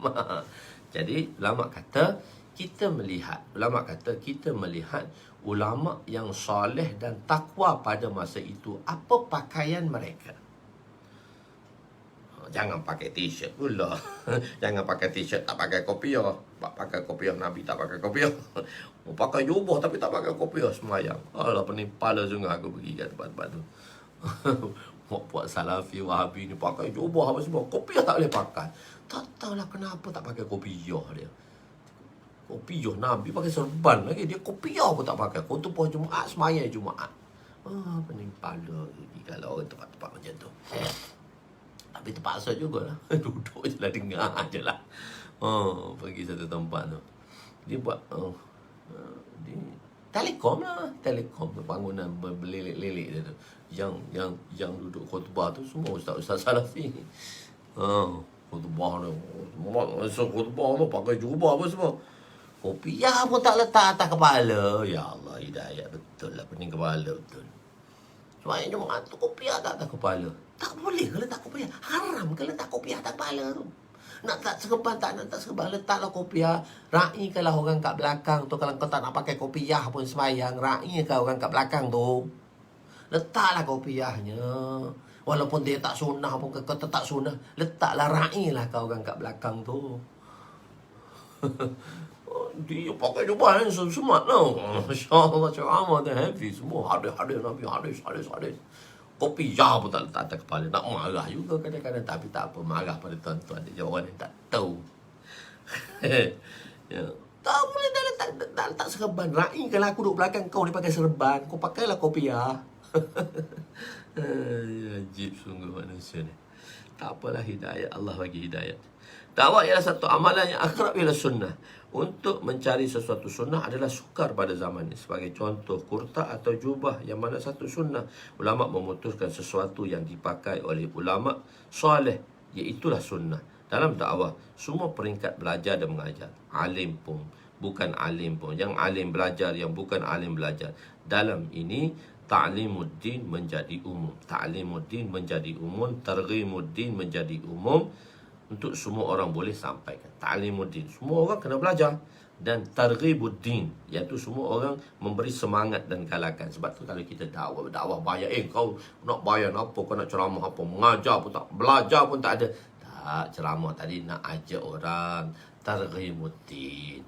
Jadi ulama kata kita melihat ulama yang soleh dan takwa pada masa itu, apa pakaian mereka. Jangan pakai t-shirt pula. Jangan pakai t-shirt tak pakai kopiah. Pakai kopiah Nabi tak pakai kopiah. Pakai jubah tapi tak pakai kopiah semayang. Alah, pening pala juga aku pergi kat tempat-tempat tu. Buat salafi wahabi ni pakai jubah apa semua, kopiah tak boleh pakai. Tak tahulah kenapa tak pakai kopiah dia. Kopiah Nabi pakai serban lagi, dia kopiah pun tak pakai. Khutbah Jumaat, semaya Jumaat. Pening pala kalau orang tempat-tempat macam tu. Tapi terpaksa jugalah. Duduk je lah, dengar je lah. Pergi satu tempat tu. Dia buat dia telekom lah. Telekom tu, bangunan berlilik-lilik dia tu. Yang duduk khutbah tu semua ustaz-ustaz salafi. Khutbah tu. Masa khutbah tu pakai jubah apa semua. Kopiah pun tak letak atas kepala. Ya Allah, hidayah betul lah, pening kepala betul. Semayang Jumaat tu kopiah tak atas kepala. Tak boleh ke letak kopiah? Haram ke letak kopiah atas kepala tu? Nak tak serban, tak nak tak serban, letaklah kopiah. Raihkanlah orang kat belakang tu. Kalau kau tak nak pakai kopiah pun semayang, raihkan orang kat belakang tu. Letaklah kopiahnya. Walaupun dia tak sunnah pun, kau tak sunnah, letaklah, raihlah kau orang kat belakang tu. Dia pakai jubah yang semat tau. Masya Allah, ceramah tu heavy semua. Hadis Nabi, hadis. Kopiah pun tak letak atas kepala. Nak marah juga kadang-kadang. Tapi tak apa, marah pada tuan-tuan dia. Orang yang tak tahu. Ya. Tak boleh tak letak serban. Raihkanlah aku duduk belakang kau, dia pakai serban. Kau pakailah kopiah. Ajib sungguh manusia ni. Tak apalah, hidayah. Allah bagi hidayah. Dakwah ialah satu amalan yang akrab ila sunnah. Untuk mencari sesuatu sunnah adalah sukar pada zaman ini. Sebagai contoh, kurta atau jubah, yang mana satu sunnah. Ulama memutuskan sesuatu yang dipakai oleh ulama soleh, iaitulah sunnah. Dalam dakwah, semua peringkat belajar dan mengajar. Alim pun, bukan alim pun. Yang alim belajar, yang bukan alim belajar. Dalam ini, ta'limuddin menjadi umum. Ta'limuddin menjadi umum. Targhimuddin menjadi umum. Untuk semua orang boleh sampaikan. Ta'limuddin, semua orang kena belajar. Dan targhibuddin, iaitu semua orang memberi semangat dan galakan. Sebab tu kalau kita dakwah bayar, kau nak bayar apa, kau nak ceramah apa, mengajar pun tak, belajar pun tak ada. Tak, ceramah tadi nak ajak orang. Targhibuddin.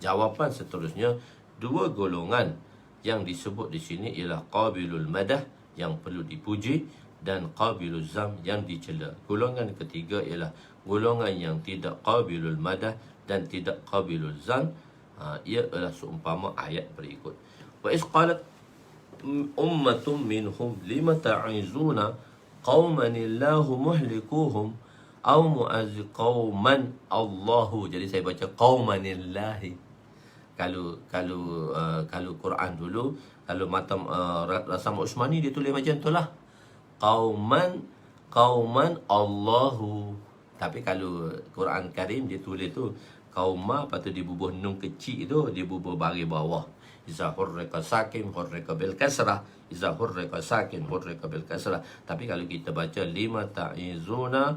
Jawapan seterusnya, dua golongan yang disebut di sini ialah qabilul madah, yang perlu dipuji, dan qabilul zam, yang dicela. Golongan ketiga ialah golongan yang tidak qabilul madah dan tidak qabilul zam. Ia adalah seumpama ayat berikut. Wa iz qalat ummatum minhum lima ta'izuna qauman illahu muhlikuhum aw mu'azzi qauman Allahu. Jadi saya baca qauman illahi. Kalau Quran dulu, kalau matam Rasam Usmani dia tulis macam itulah. Qauman qauman Allahu. Tapi kalau Quran Karim dia tulis tu qauma, lepas tu dia bubuh nun kecil tu, dia bubuh bagi bawah. Iza hurrika sakin hurrika bil kasrah, iza hurrika sakin hurrika bil kasrah. Tapi kalau kita baca lima ta'izuna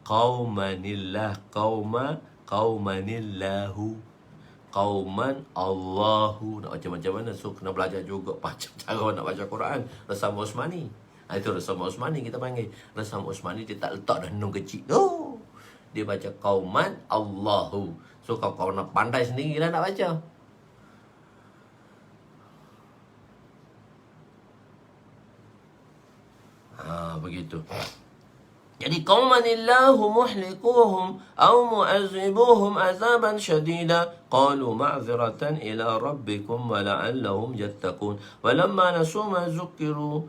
qaumanillah, qaumanillahu, qauman Allahu. Nak baca macam mana? So kena belajar juga baca cara nak baca Quran. Rasam Osmani. Itu Rasam Osmani kita panggil. Rasam Osmani dia tak letak dah nun kecil tu. Dia baca qauman Allahu. So kau nak pandai sendiri lah nak baca. Begitu. Jadi qaumanillahu muhlikuhum aw mu'azibuhum azaban syadida qalu ma'ziratan ila rabbikum wa la'allahum yattaqun walamma nasu ma zukkiru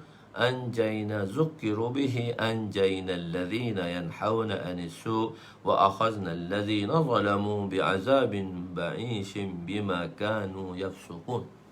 zukkiru bihi anjayna alladhina yanhauna 'anis su' wa akhadna alladhina zalamu bi'azabin ba'ishin bima kanu yafsukun.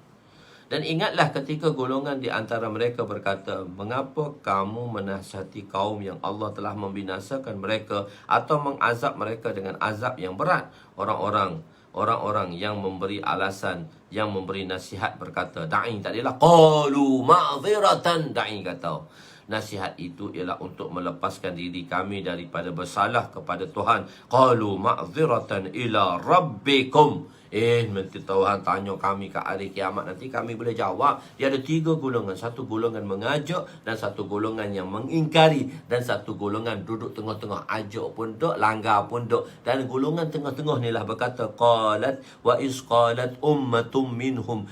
Dan ingatlah ketika golongan di antara mereka berkata, mengapa kamu menasihati kaum yang Allah telah membinasakan mereka atau mengazab mereka dengan azab yang berat? Orang-orang yang memberi alasan, yang memberi nasihat berkata, da'i tadilah qalu ma'ziratan, da'i kata. Nasihat itu ialah untuk melepaskan diri kami daripada bersalah kepada Tuhan. Qalu ma'ziratan ila rabbikum. Nanti Tuhan tanya kami ke hari kiamat, nanti kami boleh jawab. Dia ada 3 golongan. Satu golongan mengajak, dan satu golongan yang mengingkari, dan satu golongan duduk tengah-tengah. Ajak pun duk, langgar pun duk. Dan golongan tengah-tengah ni lah berkata, qalat wa is qalat ummatum minhum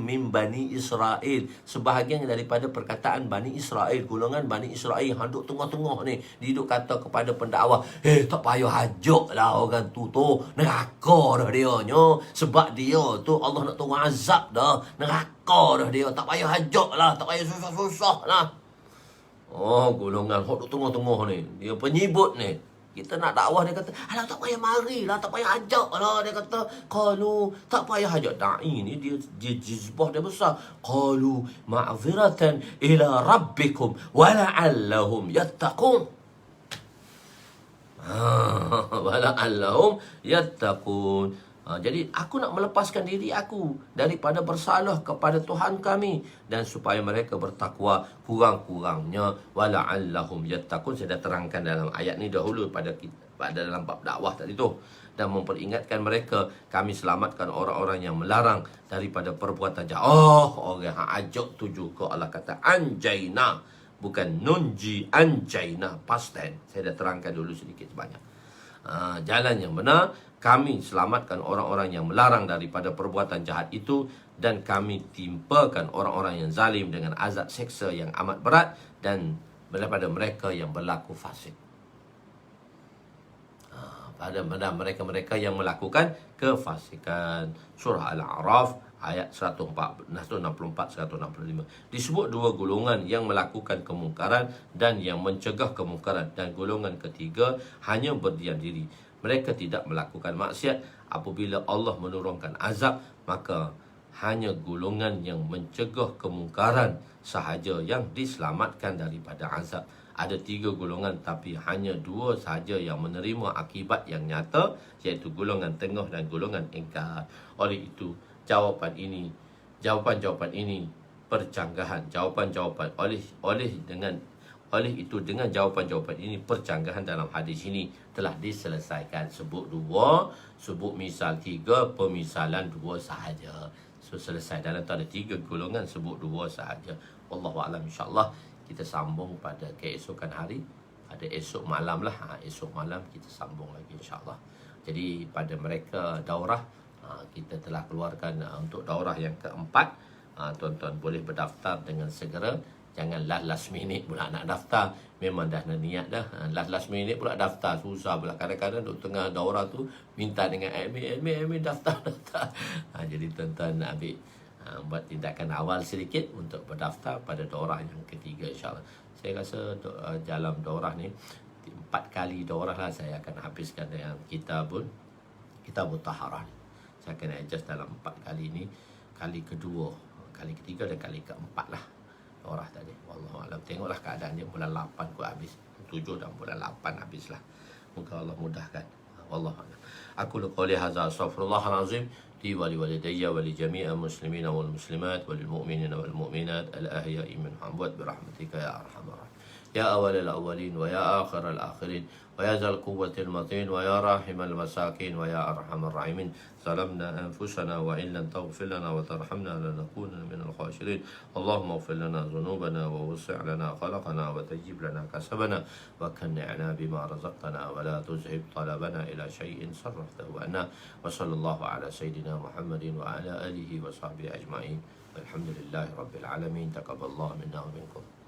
min Bani Israel. Sebahagian daripada perkataan Bani Israel, golongan Bani Israel yang duduk tengah-tengah ni, dia duduk kata kepada pendakwah, tak payah ajak lah orang tu neraka dah dia nya. Sebab dia tu Allah nak turun azab dah. Neraka dah dia. Tak payah ajak lah. Tak payah susah-susah lah. Golongan hok duk tengah-tengah ni. Dia penyibut ni. Kita nak dakwah, dia kata, alah tak payah mari lah. Tak payah ajak lah. Dia kata, qalu, tak payah ajak. Da'i ni dia jizbah dia besar. Qalu ma'ziratan ila rabbikum wala'allahum yattaqun. Wala'allahum yattaqun. Jadi aku nak melepaskan diri aku daripada bersalah kepada Tuhan kami, dan supaya mereka bertakwa kurang-kurangnya wala'allahum yattaqun. Saya dah terangkan dalam ayat ni dahulu pada dalam bab dakwah tadi tu, dan memperingatkan mereka, kami selamatkan orang-orang yang melarang daripada perbuatan jahat. Orang yang ajak tu juga Allah kata anjayna, bukan nunji, anjayna, past tense. Saya dah terangkan dulu sedikit sebanyak. Jalan yang benar, kami selamatkan orang-orang yang melarang daripada perbuatan jahat itu, dan kami timpakan orang-orang yang zalim dengan azab seksa yang amat berat, dan daripada mereka yang berlaku fasik. Pada mereka-mereka yang melakukan kefasikan. Surah Al-A'raf ayat 164, 165. Disebut 2 golongan yang melakukan kemungkaran dan yang mencegah kemungkaran, dan golongan ketiga hanya berdiam diri. Mereka tidak melakukan maksiat. Apabila Allah menurunkan azab, maka hanya golongan yang mencegah kemungkaran sahaja yang diselamatkan daripada azab. Ada 3 golongan, tapi hanya 2 sahaja yang menerima akibat yang nyata, iaitu golongan tengah dan golongan ingkar. Oleh itu, jawapan ini percanggahan. Oleh itu dengan jawapan-jawapan ini, percanggahan dalam hadis ini telah diselesaikan. Sebut 2, sebut misal 3, pemisalan 2 sahaja. So selesai. Dalam tu ada 3 golongan, sebut 2 sahaja. Wallahu a'lam. InsyaAllah kita sambung pada keesokan hari, pada esok malam lah. Esok malam kita sambung lagi insyaAllah. Jadi pada mereka daurah, kita telah keluarkan untuk daurah yang keempat. Tuan-tuan boleh berdaftar dengan segera. Janganlah last minute pula nak daftar. Memang dah niat dah, last minute pula daftar. Susah pula. Kadang-kadang duk tengah daurah tu minta dengan admin daftar. Jadi tuan-tuan ambil buat tindakan awal sedikit untuk berdaftar pada daurah yang ketiga insyaAllah. Saya rasa dalam daurah ni 4 kali daurah lah saya akan habiskan dengan kitabul taharah. Saya akan adjust dalam 4 kali ni. Kali kedua, kali ketiga dan kali keempat lah. Orang tadi, wallahu alam. Tengoklah keadaan dia bulan 8 ku habis. 7 dan bulan 8 habislah. Moga Allah mudahkan. Wallahu alam. Aku qouli hadza astaghfirullahal azim li wa liwalidayya wa li jami'il muslimina wal muslimat wal mu'minina wal mu'minat al ahya'i minhum amwat bi rahmatika ya arhamar rahimin. يا أول الأولين ويا آخر الآخرين ويا ذا القوة المتين ويا راحم المساكين ويا أرحم الراحمين. ظلمنا أنفسنا وإن لم تغفر لنا وترحمنا لنكونن من الخاسرين. اللهم اغفر لنا ذنوبنا ووسع لنا خلقنا وتجب لنا كسبنا وكنعنا بما رزقتنا ولا تذهب طلبنا إلى شيء صرفته عنا. وصلى الله على سيدنا محمد وعلى آله وصحبه أجمعين والحمد لله رب العالمين. تقبل الله منا ومنكم.